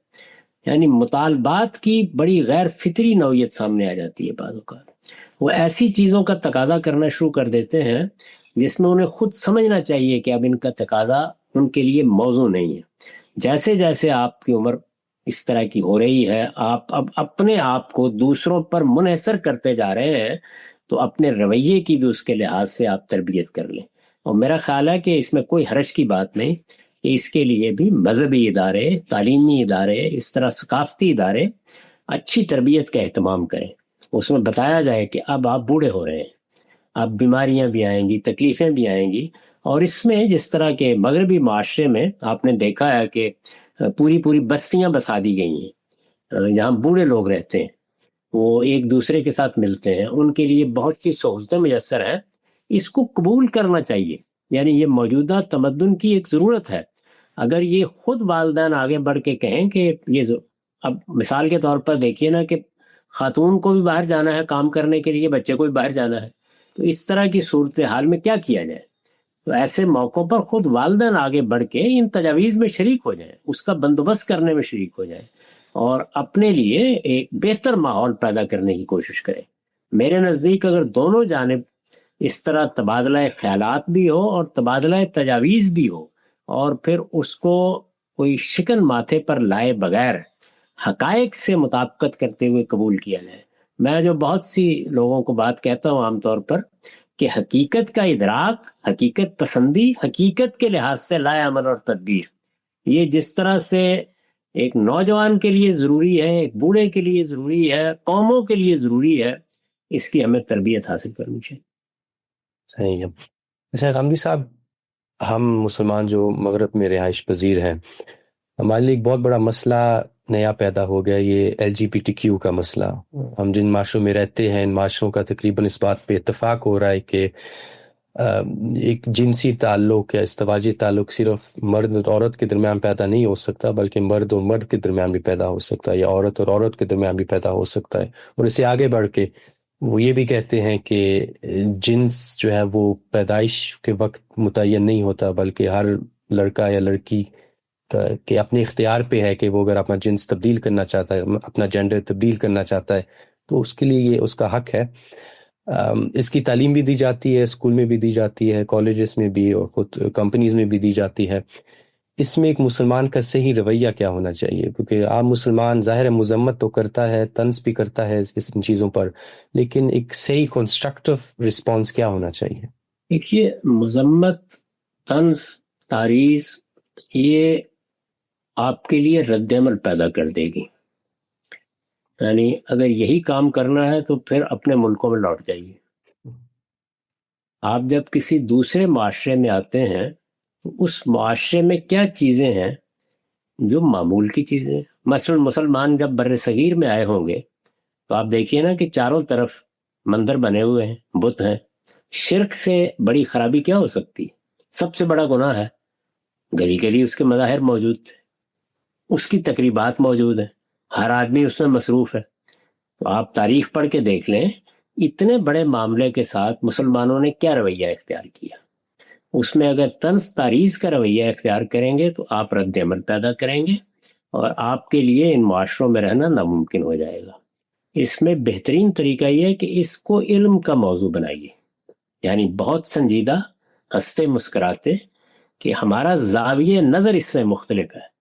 یعنی مطالبات کی بڑی غیر فطری نوعیت سامنے آ جاتی ہے بعض اوقات۔ وہ ایسی چیزوں کا تقاضا کرنا شروع کر دیتے ہیں جس میں انہیں خود سمجھنا چاہیے کہ اب ان کا تقاضا ان کے لیے موزوں نہیں ہے۔ جیسے جیسے آپ کی عمر اس طرح کی ہو رہی ہے، آپ اب اپنے آپ کو دوسروں پر منحصر کرتے جا رہے ہیں، تو اپنے رویے کی بھی اس کے لحاظ سے آپ تربیت کر لیں۔ اور میرا خیال ہے کہ اس میں کوئی حرج کی بات نہیں کہ اس کے لیے بھی مذہبی ادارے، تعلیمی ادارے، اس طرح ثقافتی ادارے اچھی تربیت کا اہتمام کریں۔ اس میں بتایا جائے کہ اب آپ بوڑھے ہو رہے ہیں، اب بیماریاں بھی آئیں گی، تکلیفیں بھی آئیں گی، اور اس میں جس طرح کے مغربی معاشرے میں آپ نے دیکھا ہے کہ پوری پوری بستیاں بسا دی گئی ہیں جہاں بوڑھے لوگ رہتے ہیں، وہ ایک دوسرے کے ساتھ ملتے ہیں، ان کے لیے بہت سی سہولتیں میسر ہیں. اس کو قبول کرنا چاہیے، یعنی یہ موجودہ تمدن کی ایک ضرورت ہے. اگر یہ خود والدین آگے بڑھ کے کہیں کہ اب مثال کے طور پر دیکھیے نا کہ خاتون کو بھی باہر جانا ہے کام کرنے کے لیے، بچے کو بھی باہر جانا ہے، تو اس طرح کی صورتحال میں کیا کیا جائے؟ تو ایسے موقعوں پر خود والدین آگے بڑھ کے ان تجاویز میں شریک ہو جائیں، اس کا بندوبست کرنے میں شریک ہو جائیں اور اپنے لیے ایک بہتر ماحول پیدا کرنے کی کوشش کریں. میرے نزدیک اگر دونوں جانب اس طرح تبادلہ خیالات بھی ہو اور تبادلہ تجاویز بھی ہو، اور پھر اس کو کوئی شکن ماتھے پر لائے بغیر حقائق سے مطابقت کرتے ہوئے قبول کیا جائے. میں جو بہت سی لوگوں کو بات کہتا ہوں عام طور پر کہ حقیقت کا ادراک، حقیقت پسندی، حقیقت کے لحاظ سے لائے عمل اور تدبیر، یہ جس طرح سے ایک نوجوان کے لیے ضروری ہے، ایک بوڑھے کے لیے ضروری ہے، قوموں کے لیے ضروری ہے، اس کی ہمیں تربیت حاصل کرنی چاہیے. صحیح ہے. اچھا غامدی صاحب، ہم مسلمان جو مغرب میں رہائش پذیر ہیں، ہمارے لیے ایک بہت بڑا مسئلہ نیا پیدا ہو گیا، یہ LGBTQ کا مسئلہ. ہم جن معاشروں میں رہتے ہیں، ان معاشروں کا تقریباً اس بات پہ اتفاق ہو رہا ہے کہ ایک جنسی تعلق یا ازدواجی تعلق صرف مرد اور عورت کے درمیان پیدا نہیں ہو سکتا، بلکہ مرد اور مرد کے درمیان بھی پیدا ہو سکتا ہے، یا عورت اور عورت کے درمیان بھی پیدا ہو سکتا ہے. اور اسے آگے بڑھ کے وہ یہ بھی کہتے ہیں کہ جنس جو ہے وہ پیدائش کے وقت متعین نہیں ہوتا، بلکہ ہر لڑکا یا لڑکی کہ اپنے اختیار پہ ہے کہ وہ اگر اپنا جنس تبدیل کرنا چاہتا ہے، اپنا جینڈر تبدیل کرنا چاہتا ہے، تو اس کے لیے یہ اس کا حق ہے. اس کی تعلیم بھی دی جاتی ہے، اسکول میں بھی دی جاتی ہے، کالجز میں بھی، اور خود کمپنیز میں بھی دی جاتی ہے. اس میں ایک مسلمان کا صحیح رویہ کیا ہونا چاہیے؟ کیونکہ عام مسلمان ظاہر ہے مذمت تو کرتا ہے، طنز بھی کرتا ہے ان چیزوں پر، لیکن ایک صحیح کنسٹرکٹیو رسپانس کیا ہونا چاہیے؟ دیکھیے، مذمت، طنز، تعریض یہ آپ کے لیے رد عمل پیدا کر دے گی. یعنی اگر یہی کام کرنا ہے تو پھر اپنے ملکوں میں لوٹ جائیے. آپ جب کسی دوسرے معاشرے میں آتے ہیں تو اس معاشرے میں کیا چیزیں ہیں جو معمول کی چیزیں ہیں. مثلا مسلمان جب بر صغیر میں آئے ہوں گے تو آپ دیکھیے نا کہ چاروں طرف مندر بنے ہوئے ہیں، بت ہیں. شرک سے بڑی خرابی کیا ہو سکتی؟ سب سے بڑا گناہ ہے. گلی گلی اس کے مظاہر موجود تھے، اس کی تقریبات موجود ہیں، ہر آدمی اس میں مصروف ہے. تو آپ تاریخ پڑھ کے دیکھ لیں، اتنے بڑے معاملے کے ساتھ مسلمانوں نے کیا رویہ اختیار کیا. اس میں اگر طنز تعریض کا رویہ اختیار کریں گے تو آپ رد عمل پیدا کریں گے اور آپ کے لیے ان معاشروں میں رہنا ناممکن ہو جائے گا. اس میں بہترین طریقہ یہ ہے کہ اس کو علم کا موضوع بنائیے، یعنی بہت سنجیدہ، ہنستے مسکراتے کہ ہمارا زاویہ نظر اس سے مختلف ہے.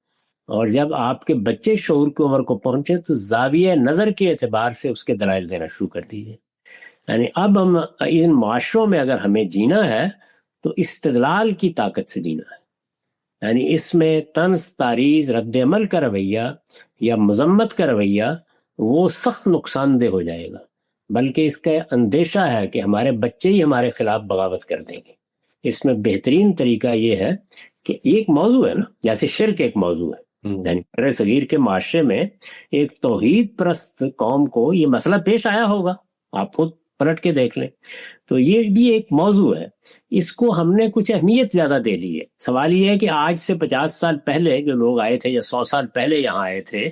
اور جب آپ کے بچے شعور کی عمر کو پہنچے تو زاویہ نظر کے اعتبار سے اس کے دلائل دینا شروع کر دیجیے. یعنی اب ہم ان معاشروں میں اگر ہمیں جینا ہے تو استدلال کی طاقت سے جینا ہے. یعنی اس میں طنز، تعریض، رد عمل کا رویہ یا مذمت کا رویہ وہ سخت نقصان دہ ہو جائے گا، بلکہ اس کا اندیشہ ہے کہ ہمارے بچے ہی ہمارے خلاف بغاوت کر دیں گے. اس میں بہترین طریقہ یہ ہے کہ ایک موضوع ہے نا، جیسے شرک ایک موضوع ہے، یعنی بر صغیر کے معاشرے میں ایک توحید پرست قوم کو یہ مسئلہ پیش آیا ہوگا، آپ خود پلٹ کے دیکھ لیں. تو یہ بھی ایک موضوع ہے، اس کو ہم نے کچھ اہمیت زیادہ دے لی ہے. سوال یہ ہے کہ آج سے 50 سال پہلے جو لوگ آئے تھے یا 100 سال پہلے یہاں آئے تھے،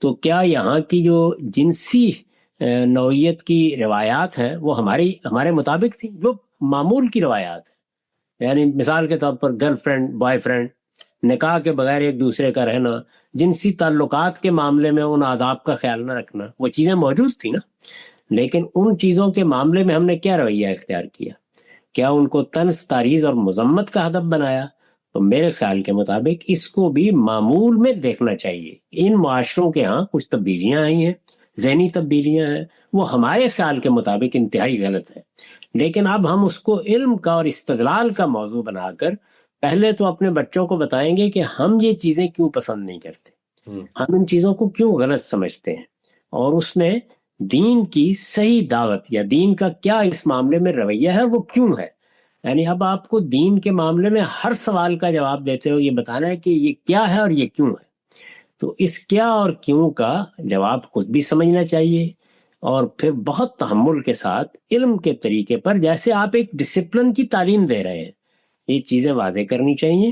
تو کیا یہاں کی جو جنسی نوعیت کی روایات ہیں وہ ہمارے مطابق تھی؟ جو معمول کی روایات ہیں، یعنی مثال کے طور پر گرل فرینڈ، بوائے فرینڈ، نکاح کے بغیر ایک دوسرے کا رہنا، جنسی تعلقات کے معاملے میں ان آداب کا خیال نہ رکھنا، وہ چیزیں موجود تھی نا. لیکن ان چیزوں کے معاملے میں ہم نے کیا رویہ اختیار کیا؟ کیا ان کو طنز، تعریض اور مذمت کا ہدف بنایا؟ تو میرے خیال کے مطابق اس کو بھی معمول میں دیکھنا چاہیے. ان معاشروں کے ہاں کچھ تبدیلیاں آئی ہیں، ذہنی تبدیلیاں ہیں، وہ ہمارے خیال کے مطابق انتہائی غلط ہے. لیکن اب ہم اس کو علم کا اور استدلال کا موضوع بنا کر پہلے تو اپنے بچوں کو بتائیں گے کہ ہم یہ چیزیں کیوں پسند نہیں کرتے، ہم ان چیزوں کو کیوں غلط سمجھتے ہیں، اور اس میں دین کی صحیح دعوت یا دین کا کیا اس معاملے میں رویہ ہے وہ کیوں ہے. یعنی اب آپ کو دین کے معاملے میں ہر سوال کا جواب دیتے ہو یہ بتانا ہے کہ یہ کیا ہے اور یہ کیوں ہے. تو اس کیا اور کیوں کا جواب خود بھی سمجھنا چاہیے، اور پھر بہت تحمل کے ساتھ علم کے طریقے پر، جیسے آپ ایک ڈسپلن کی تعلیم دے رہے ہیں، یہ چیزیں واضح کرنی چاہیے.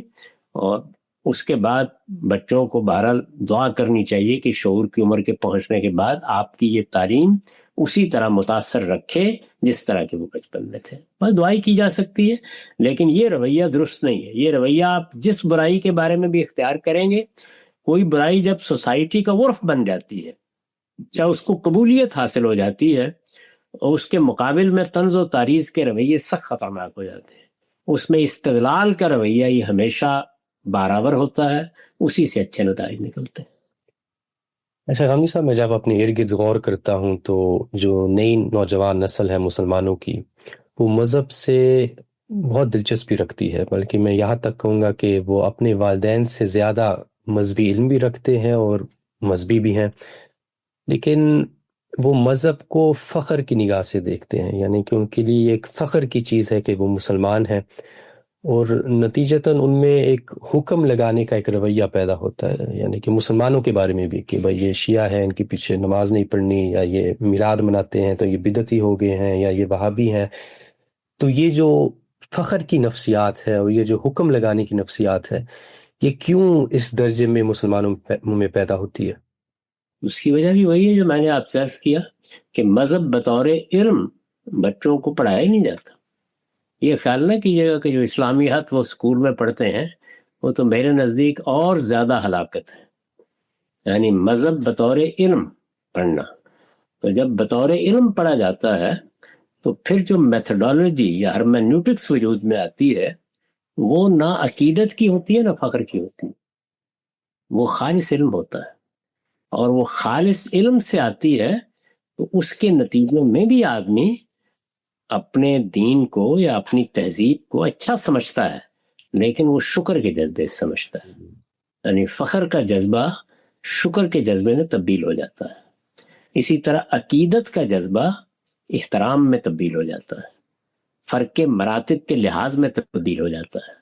اور اس کے بعد بچوں کو بہرحال دعا کرنی چاہیے کہ شعور کی عمر کے پہنچنے کے بعد آپ کی یہ تعلیم اسی طرح متاثر رکھے جس طرح کے وہ بچپن میں تھے. بس دعائی کی جا سکتی ہے، لیکن یہ رویہ درست نہیں ہے. یہ رویہ آپ جس برائی کے بارے میں بھی اختیار کریں گے، کوئی برائی جب سوسائٹی کا عرف بن جاتی ہے، چاہے اس کو قبولیت حاصل ہو جاتی ہے، اور اس کے مقابل میں طنز و تاریخ کے رویے سخت خطرناک ہو جاتے ہیں. اس میں استدلال کا رویہ یہ ہمیشہ برابر ہوتا ہے، اسی سے اچھے نتائج نکلتے ہیں. اچھا غامدی صاحب، میں جب اپنے ارد گرد غور کرتا ہوں تو جو نئی نوجوان نسل ہے مسلمانوں کی، وہ مذہب سے بہت دلچسپی رکھتی ہے، بلکہ میں یہاں تک کہوں گا کہ وہ اپنے والدین سے زیادہ مذہبی علم بھی رکھتے ہیں اور مذہبی بھی ہیں، لیکن وہ مذہب کو فخر کی نگاہ سے دیکھتے ہیں. یعنی کہ ان کے لیے ایک فخر کی چیز ہے کہ وہ مسلمان ہیں، اور نتیجتاً ان میں ایک حکم لگانے کا ایک رویہ پیدا ہوتا ہے. یعنی کہ مسلمانوں کے بارے میں بھی کہ بھائی یہ شیعہ ہیں، ان کے پیچھے نماز نہیں پڑھنی، یا یہ میلاد مناتے ہیں تو یہ بدعتی ہو گئے ہیں، یا یہ وہابی ہیں. تو یہ جو فخر کی نفسیات ہے اور یہ جو حکم لگانے کی نفسیات ہے، یہ کیوں اس درجے میں مسلمانوں میں پیدا ہوتی ہے؟ اس کی وجہ بھی وہی ہے جو میں نے آپ سے عرض کیا کہ مذہب بطور علم بچوں کو پڑھایا ہی نہیں جاتا. یہ خیال نہ کیجیے گا کہ جو اسلامیات وہ اسکول میں پڑھتے ہیں وہ تو میرے نزدیک اور زیادہ ہلاکت ہے. یعنی مذہب بطور علم پڑھنا، تو جب بطور علم پڑھا جاتا ہے تو پھر جو میتھڈالوجی یا ہرمینوٹکس وجود میں آتی ہے وہ نہ عقیدت کی ہوتی ہے نہ فخر کی ہوتی ہے، وہ خالص علم ہوتا ہے. اور وہ خالص علم سے آتی ہے تو اس کے نتیجے میں بھی آدمی اپنے دین کو یا اپنی تہذیب کو اچھا سمجھتا ہے، لیکن وہ شکر کے جذبے سے سمجھتا ہے. یعنی فخر کا جذبہ شکر کے جذبے میں تبدیل ہو جاتا ہے. اسی طرح عقیدت کا جذبہ احترام میں تبدیل ہو جاتا ہے، فرق کے مراتب کے لحاظ میں تبدیل ہو جاتا ہے.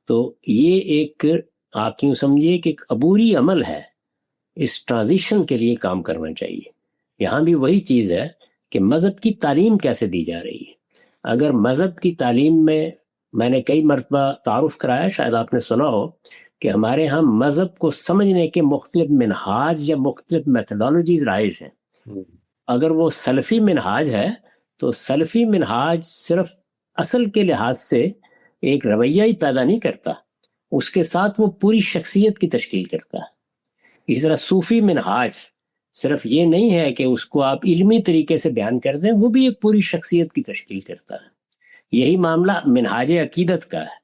تو یہ ایک آپ یوں سمجھیے کہ ایک عبوری عمل ہے. اس ٹرانزیشن کے لیے کام کرنا چاہیے. یہاں بھی وہی چیز ہے کہ مذہب کی تعلیم کیسے دی جا رہی ہے. اگر مذہب کی تعلیم میں نے کئی مرتبہ تعارف کرایا، شاید آپ نے سنا ہو کہ ہمارے ہاں مذہب کو سمجھنے کے مختلف منہاج یا مختلف میتھڈالوجیز رائج ہیں. اگر وہ سلفی منہاج ہے تو سلفی منہاج صرف اصل کے لحاظ سے ایک رویہ ہی پیدا نہیں کرتا، اس کے ساتھ وہ پوری شخصیت کی تشکیل کرتا ہے. اسی طرح صوفی منہاج صرف یہ نہیں ہے کہ اس کو آپ علمی طریقے سے بیان کر دیں، وہ بھی ایک پوری شخصیت کی تشکیل کرتا ہے. یہی معاملہ منہاج عقیدت کا ہے.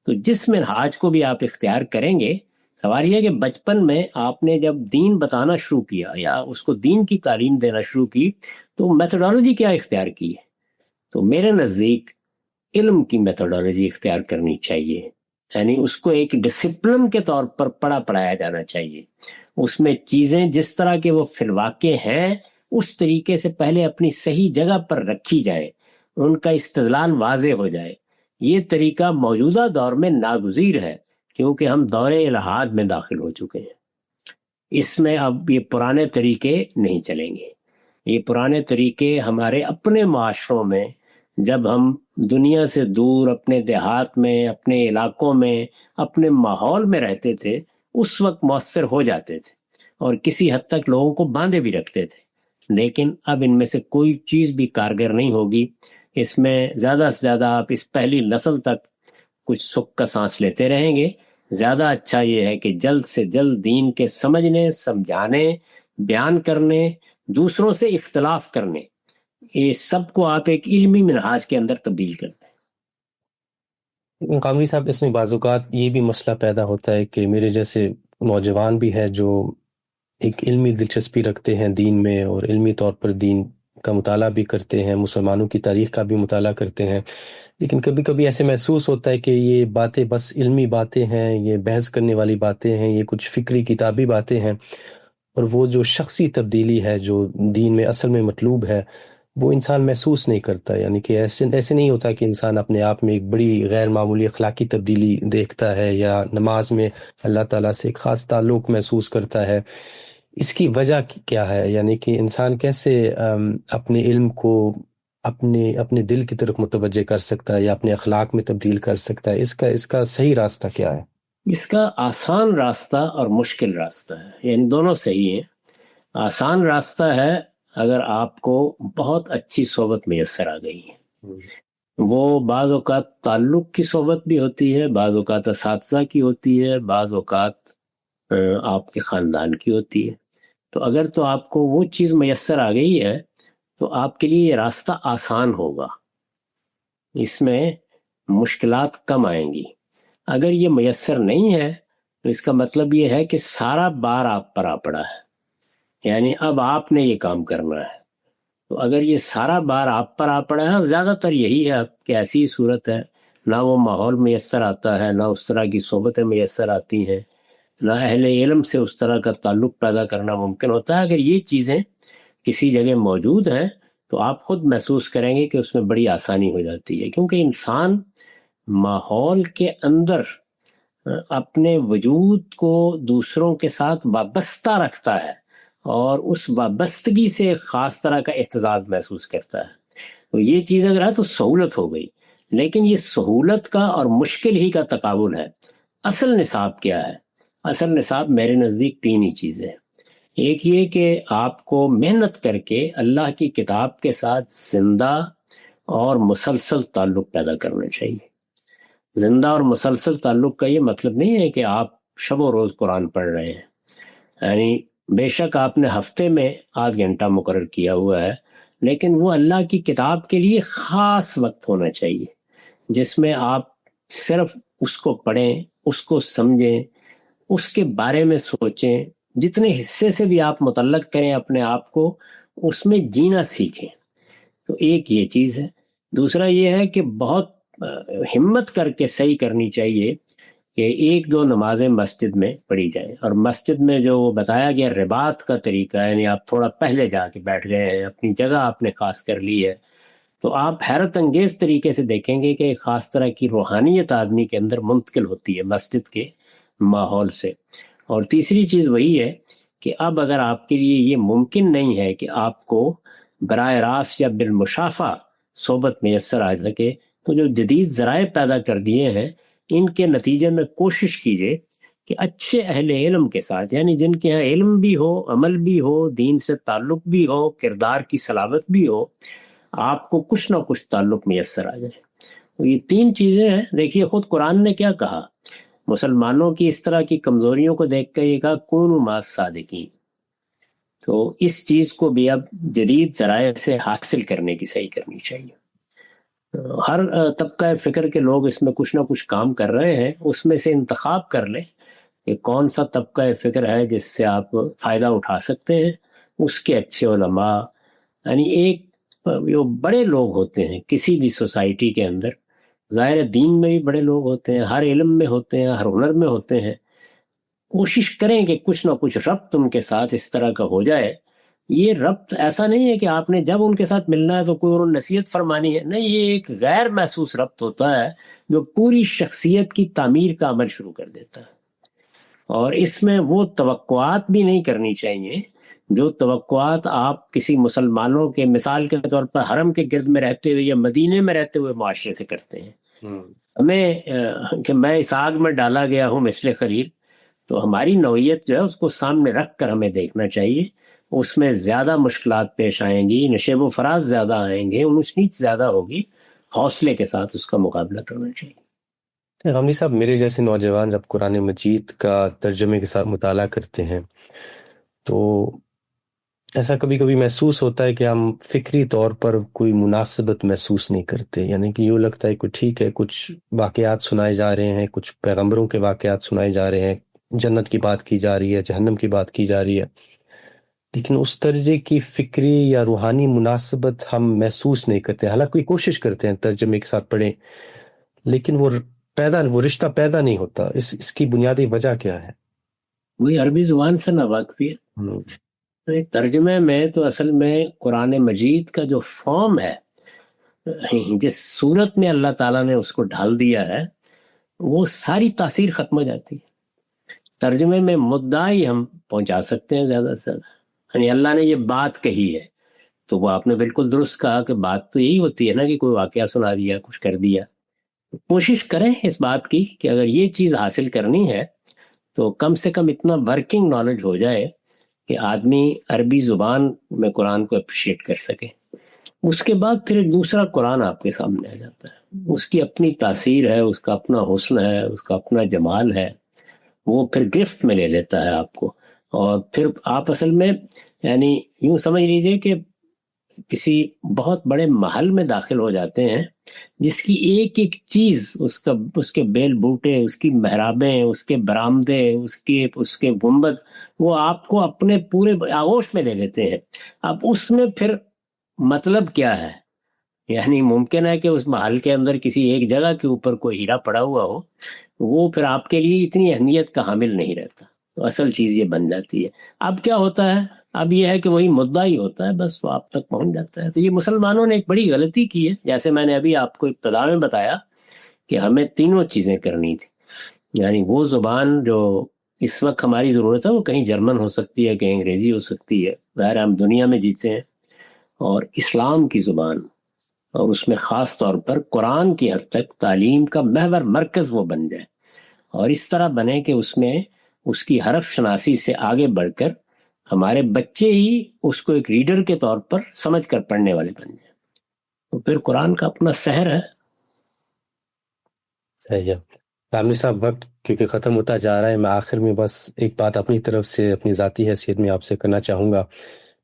تو جس منہاج کو بھی آپ اختیار کریں گے، سوال یہ ہے کہ بچپن میں آپ نے جب دین بتانا شروع کیا یا اس کو دین کی تعلیم دینا شروع کی تو میتھڈالوجی کیا اختیار کی ہے؟ تو میرے نزدیک علم کی میتھڈالوجی اختیار کرنی چاہیے. یعنی اس کو ایک ڈسپلن کے طور پر پڑھایا جانا چاہیے. اس میں چیزیں جس طرح کے وہ فی الواقع ہیں اس طریقے سے پہلے اپنی صحیح جگہ پر رکھی جائے، ان کا استدلال واضح ہو جائے. یہ طریقہ موجودہ دور میں ناگزیر ہے کیونکہ ہم دور الحاد میں داخل ہو چکے ہیں. اس میں اب یہ پرانے طریقے نہیں چلیں گے. یہ پرانے طریقے ہمارے اپنے معاشروں میں، جب ہم دنیا سے دور اپنے دیہات میں، اپنے علاقوں میں، اپنے ماحول میں رہتے تھے، اس وقت مؤثر ہو جاتے تھے اور کسی حد تک لوگوں کو باندھے بھی رکھتے تھے. لیکن اب ان میں سے کوئی چیز بھی کارگر نہیں ہوگی. اس میں زیادہ سے زیادہ آپ اس پہلی نسل تک کچھ سکھ کا سانس لیتے رہیں گے. زیادہ اچھا یہ ہے کہ جلد سے جلد دین کے سمجھنے، سمجھانے، بیان کرنے، دوسروں سے اختلاف کرنے، یہ سب کو آپ ایک علمی منہاج کے اندر تبدیل کر دیں. قامری صاحب، اس میں بعض اوقات یہ بھی مسئلہ پیدا ہوتا ہے کہ میرے جیسے نوجوان بھی ہے جو ایک علمی دلچسپی رکھتے ہیں دین میں، اور علمی طور پر دین کا مطالعہ بھی کرتے ہیں، مسلمانوں کی تاریخ کا بھی مطالعہ کرتے ہیں، لیکن کبھی کبھی ایسے محسوس ہوتا ہے کہ یہ باتیں بس علمی باتیں ہیں، یہ بحث کرنے والی باتیں ہیں، یہ کچھ فکری کتابی باتیں ہیں، اور وہ جو شخصی تبدیلی ہے جو دین میں اصل میں مطلوب ہے وہ انسان محسوس نہیں کرتا. یعنی کہ ایسے نہیں ہوتا کہ انسان اپنے آپ میں ایک بڑی غیر معمولی اخلاقی تبدیلی دیکھتا ہے یا نماز میں اللہ تعالیٰ سے ایک خاص تعلق محسوس کرتا ہے. اس کی وجہ کیا ہے؟ یعنی کہ انسان کیسے اپنے علم کو اپنے دل کی طرف متوجہ کر سکتا ہے یا اپنے اخلاق میں تبدیل کر سکتا ہے؟ اس کا صحیح راستہ کیا ہے؟ اس کا آسان راستہ اور مشکل راستہ ہے، یعنی دونوں صحیح ہیں. آسان راستہ ہے اگر آپ کو بہت اچھی صحبت میسر آ گئی ہے. وہ بعض اوقات تعلق کی صحبت بھی ہوتی ہے، بعض اوقات اساتذہ کی ہوتی ہے، بعض اوقات آپ کے خاندان کی ہوتی ہے. تو اگر تو آپ کو وہ چیز میسر آ گئی ہے تو آپ کے لیے یہ راستہ آسان ہوگا، اس میں مشکلات کم آئیں گی. اگر یہ میسر نہیں ہے تو اس کا مطلب یہ ہے کہ سارا بار آپ پر آ پڑا ہے، یعنی اب آپ نے یہ کام کرنا ہے. تو اگر یہ سارا بار آپ پر آ پڑا ہے، زیادہ تر یہی ہے کہ ایسی صورت ہے، نہ وہ ماحول میسر آتا ہے، نہ اس طرح کی صحبتیں میسر آتی ہیں، نہ اہل علم سے اس طرح کا تعلق پیدا کرنا ممکن ہوتا ہے. اگر یہ چیزیں کسی جگہ موجود ہیں تو آپ خود محسوس کریں گے کہ اس میں بڑی آسانی ہو جاتی ہے، کیونکہ انسان ماحول کے اندر اپنے وجود کو دوسروں کے ساتھ وابستہ رکھتا ہے اور اس وابستگی سے ایک خاص طرح کا احتزاز محسوس کرتا ہے. تو یہ چیز اگر ہے تو سہولت ہو گئی، لیکن یہ سہولت کا اور مشکل ہی کا تقابل ہے. اصل نصاب کیا ہے؟ اصل نصاب میرے نزدیک تین ہی چیزیں ہیں. ایک یہ کہ آپ کو محنت کر کے اللہ کی کتاب کے ساتھ زندہ اور مسلسل تعلق پیدا کرنا چاہیے. زندہ اور مسلسل تعلق کا یہ مطلب نہیں ہے کہ آپ شب و روز قرآن پڑھ رہے ہیں، یعنی بے شک آپ نے ہفتے میں آدھ گھنٹہ مقرر کیا ہوا ہے، لیکن وہ اللہ کی کتاب کے لیے خاص وقت ہونا چاہیے جس میں آپ صرف اس کو پڑھیں، اس کو سمجھیں، اس کے بارے میں سوچیں، جتنے حصے سے بھی آپ متعلق کریں اپنے آپ کو، اس میں جینا سیکھیں. تو ایک یہ چیز ہے. دوسرا یہ ہے کہ بہت ہمت کر کے صحیح کرنی چاہیے کہ ایک دو نمازیں مسجد میں پڑھی جائیں، اور مسجد میں جو بتایا گیا رباط کا طریقہ ہے، یعنی آپ تھوڑا پہلے جا کے بیٹھ گئے ہیں، اپنی جگہ آپ نے خاص کر لی ہے، تو آپ حیرت انگیز طریقے سے دیکھیں گے کہ ایک خاص طرح کی روحانیت آدمی کے اندر منتقل ہوتی ہے مسجد کے ماحول سے. اور تیسری چیز وہی ہے کہ اب اگر آپ کے لیے یہ ممکن نہیں ہے کہ آپ کو براہ راست یا بالمشافہ صحبت میسر آ سکے، تو جو جدید ذرائع پیدا کر دیے ہیں ان کے نتیجے میں کوشش کیجئے کہ اچھے اہل علم کے ساتھ، یعنی جن کے یہاں علم بھی ہو، عمل بھی ہو، دین سے تعلق بھی ہو، کردار کی صلابت بھی ہو، آپ کو کچھ نہ کچھ تعلق میسر آ جائے. یہ تین چیزیں ہیں. دیکھیے خود قرآن نے کیا کہا، مسلمانوں کی اس طرح کی کمزوریوں کو دیکھ کر یہ کہا کونوا مع الصادقین. تو اس چیز کو بھی اب جدید ذرائع سے حاصل کرنے کی صحیح کرنی چاہیے. ہر طبقہ فکر کے لوگ اس میں کچھ نہ کچھ کام کر رہے ہیں، اس میں سے انتخاب کر لیں کہ کون سا طبقہ فکر ہے جس سے آپ فائدہ اٹھا سکتے ہیں. اس کے اچھے علماء، یعنی ایک جو بڑے لوگ ہوتے ہیں کسی بھی سوسائٹی کے اندر، ظاہر دین میں بھی بڑے لوگ ہوتے ہیں، ہر علم میں ہوتے ہیں، ہر ہنر میں ہوتے ہیں، کوشش کریں کہ کچھ نہ کچھ ربط ان کے ساتھ اس طرح کا ہو جائے. یہ ربط ایسا نہیں ہے کہ آپ نے جب ان کے ساتھ ملنا ہے تو کوئی انہوں نصیحت فرمانی ہے، نہیں، یہ ایک غیر محسوس ربط ہوتا ہے جو پوری شخصیت کی تعمیر کا عمل شروع کر دیتا ہے. اور اس میں وہ توقعات بھی نہیں کرنی چاہیے جو توقعات آپ کسی مسلمانوں کے مثال کے طور پر حرم کے گرد میں رہتے ہوئے یا مدینے میں رہتے ہوئے معاشرے سے کرتے ہیں. ہمیں کہ میں اس آگ میں ڈالا گیا ہوں مثل خلیل، تو ہماری نوعیت جو ہے اس کو سامنے رکھ کر ہمیں دیکھنا چاہیے. اس میں زیادہ مشکلات پیش آئیں گی، نشیب و فراز زیادہ آئیں گے، اونچ نیچ زیادہ ہوگی، حوصلے کے ساتھ اس کا مقابلہ کرنا چاہیے. غمدی صاحب، میرے جیسے نوجوان جب قرآن مجید کا ترجمے کے ساتھ مطالعہ کرتے ہیں تو ایسا کبھی کبھی محسوس ہوتا ہے کہ ہم فکری طور پر کوئی مناسبت محسوس نہیں کرتے. یعنی کہ یوں لگتا ہے کہ ٹھیک ہے، کچھ واقعات سنائے جا رہے ہیں، کچھ پیغمبروں کے واقعات سنائے جا رہے ہیں، جنت کی بات کی جا رہی ہے، جہنم کی بات کی جا رہی ہے، لیکن اس درجے کی فکری یا روحانی مناسبت ہم محسوس نہیں کرتے. حالانکہ کوشش کرتے ہیں ترجمے کے ساتھ پڑھیں، لیکن وہ رشتہ پیدا نہیں ہوتا. اس کی بنیادی وجہ کیا ہے؟ وہی عربی زبان سے ناواقفیت. ترجمے میں تو اصل میں قرآن مجید کا جو فارم ہے، جس صورت میں اللہ تعالیٰ نے اس کو ڈھال دیا ہے، وہ ساری تاثیر ختم ہو جاتی ہے۔ ترجمے میں مدعا ہی ہم پہنچا سکتے ہیں زیادہ سے زیادہ، یعنی اللہ نے یہ بات کہی ہے، تو وہ آپ نے بالکل درست کہا کہ بات تو یہی ہوتی ہے نا کہ کوئی واقعہ سنا دیا، کچھ کر دیا۔ کوشش کریں اس بات کی کہ اگر یہ چیز حاصل کرنی ہے تو کم سے کم اتنا ورکنگ نالج ہو جائے کہ آدمی عربی زبان میں قرآن کو اپریشیٹ کر سکے۔ اس کے بعد پھر ایک دوسرا قرآن آپ کے سامنے آ جاتا ہے، اس کی اپنی تاثیر ہے، اس کا اپنا حسن ہے، اس کا اپنا جمال ہے، وہ پھر گرفت میں لے لیتا ہے آپ کو۔ اور پھر آپ اصل میں یعنی یوں سمجھ لیجئے کہ کسی بہت بڑے محل میں داخل ہو جاتے ہیں جس کی ایک ایک چیز، اس کے بیل بوٹے، اس کی محرابیں، اس کے برآمدے، اس کے گنبد، وہ آپ کو اپنے پورے آغوش میں لے لیتے ہیں۔ اب اس میں پھر مطلب کیا ہے؟ یعنی ممکن ہے کہ اس محل کے اندر کسی ایک جگہ کے اوپر کوئی ہیرا پڑا ہوا ہو، وہ پھر آپ کے لیے اتنی اہمیت کا حامل نہیں رہتا، تو اصل چیز یہ بن جاتی ہے۔ اب کیا ہوتا ہے؟ اب یہ ہے کہ وہی مدعا ہی ہوتا ہے، بس وہ آپ تک پہنچ جاتا ہے۔ تو یہ مسلمانوں نے ایک بڑی غلطی کی ہے، جیسے میں نے ابھی آپ کو ابتدا میں بتایا کہ ہمیں تینوں چیزیں کرنی تھی۔ یعنی وہ زبان جو اس وقت ہماری ضرورت ہے وہ کہیں جرمن ہو سکتی ہے، کہیں انگریزی ہو سکتی ہے، ظاہر ہم دنیا میں جیتے ہیں، اور اسلام کی زبان، اور اس میں خاص طور پر قرآن کی حد تک تعلیم کا محور مرکز وہ بن جائے، اور اس طرح بنے کہ اس میں اس کی حرف شناسی سے آگے بڑھ کر ہمارے بچے ہی اس کو ایک ریڈر کے طور پر سمجھ کر پڑھنے والے بن جائیں، تو پھر قرآن کا اپنا سحر ہے۔ صحیح ہے فیملی صاحب، وقت کیونکہ ختم ہوتا جا رہا ہے، میں آخر میں بس ایک بات اپنی طرف سے اپنی ذاتی حیثیت میں آپ سے کرنا چاہوں گا۔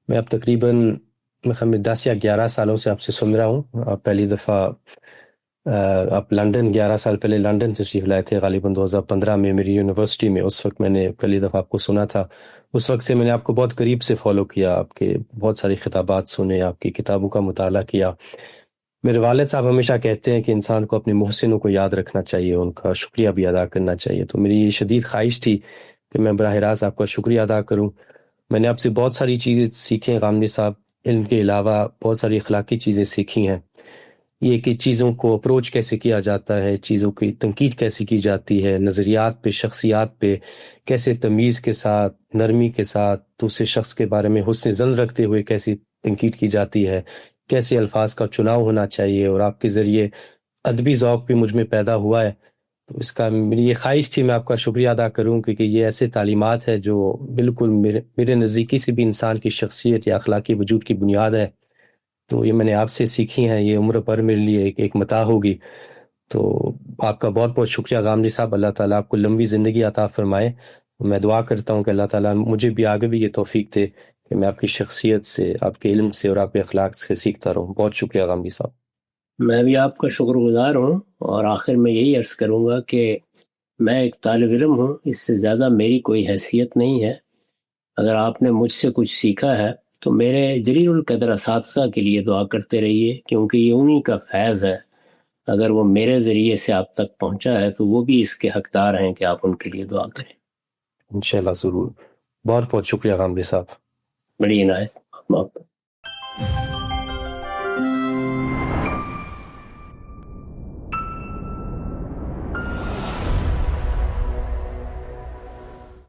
میں اب تقریباً 10 یا 11 سالوں سے آپ سے سن رہا ہوں۔ آپ پہلی دفعہ آپ لنڈن 11 سال پہلے لنڈن تشریف لائے تھے، غالباً 2015 میں میری یونیورسٹی میں، اس وقت میں نے پہلی دفعہ آپ کو سنا تھا۔ اس وقت سے میں نے آپ کو بہت قریب سے فالو کیا، آپ کے بہت ساری خطابات سنے، آپ کی کتابوں کا مطالعہ کیا۔ میرے والد صاحب ہمیشہ کہتے ہیں کہ انسان کو اپنے محسنوں کو یاد رکھنا چاہیے، ان کا شکریہ بھی ادا کرنا چاہیے، تو میری یہ شدید خواہش تھی کہ میں براہ راست آپ کا شکریہ ادا کروں۔ میں نے آپ سے بہت ساری چیزیں سیکھیں غامدی صاحب، علم کے علاوہ بہت ساری اخلاقی چیزیں سیکھی ہیں، یہ کہ چیزوں کو اپروچ کیسے کیا جاتا ہے، چیزوں کی تنقید کیسے کی جاتی ہے، نظریات پہ، شخصیات پہ کیسے تمیز کے ساتھ، نرمی کے ساتھ دوسرے شخص کے بارے میں حسن ظن رکھتے ہوئے کیسی تنقید کی جاتی ہے، کیسے الفاظ کا چناؤ ہونا چاہیے، اور آپ کے ذریعے ادبی ذوق بھی مجھ میں پیدا ہوا ہے، تو اس کا میری یہ خواہش تھی میں آپ کا شکریہ ادا کروں، کیونکہ یہ ایسے تعلیمات ہے جو بالکل میرے نزدیکی سے بھی انسان کی شخصیت یا اخلاقی وجود کی بنیاد ہے، تو یہ میں نے آپ سے سیکھی ہیں، یہ عمر پر میرے لیے ایک متاع ہوگی۔ تو آپ کا بہت بہت شکریہ غامدی صاحب، اللہ تعالیٰ آپ کو لمبی زندگی عطا فرمائے۔ میں دعا کرتا ہوں کہ اللہ تعالیٰ مجھے بھی آگے بھی یہ توفیق دے کہ میں آپ کی شخصیت سے، آپ کے علم سے اور آپ کے اخلاق سے سیکھتا رہوں۔ بہت شکریہ غامدی صاحب۔ میں بھی آپ کا شکر گزار ہوں، اور آخر میں یہی عرض کروں گا کہ میں ایک طالب علم ہوں، اس سے زیادہ میری کوئی حیثیت نہیں ہے۔ اگر آپ نے مجھ سے کچھ سیکھا ہے تو میرے جلیل القدر اساتذہ کے لیے دعا کرتے رہیے، کیونکہ یہ انہی کا فیض ہے۔ اگر وہ میرے ذریعے سے آپ تک پہنچا ہے تو وہ بھی اس کے حقدار ہیں کہ آپ ان کے لیے دعا کریں۔ انشاءاللہ ضرور۔ بہت بہت شکریہ غامدی صاحب۔ بڑی عنایت آپ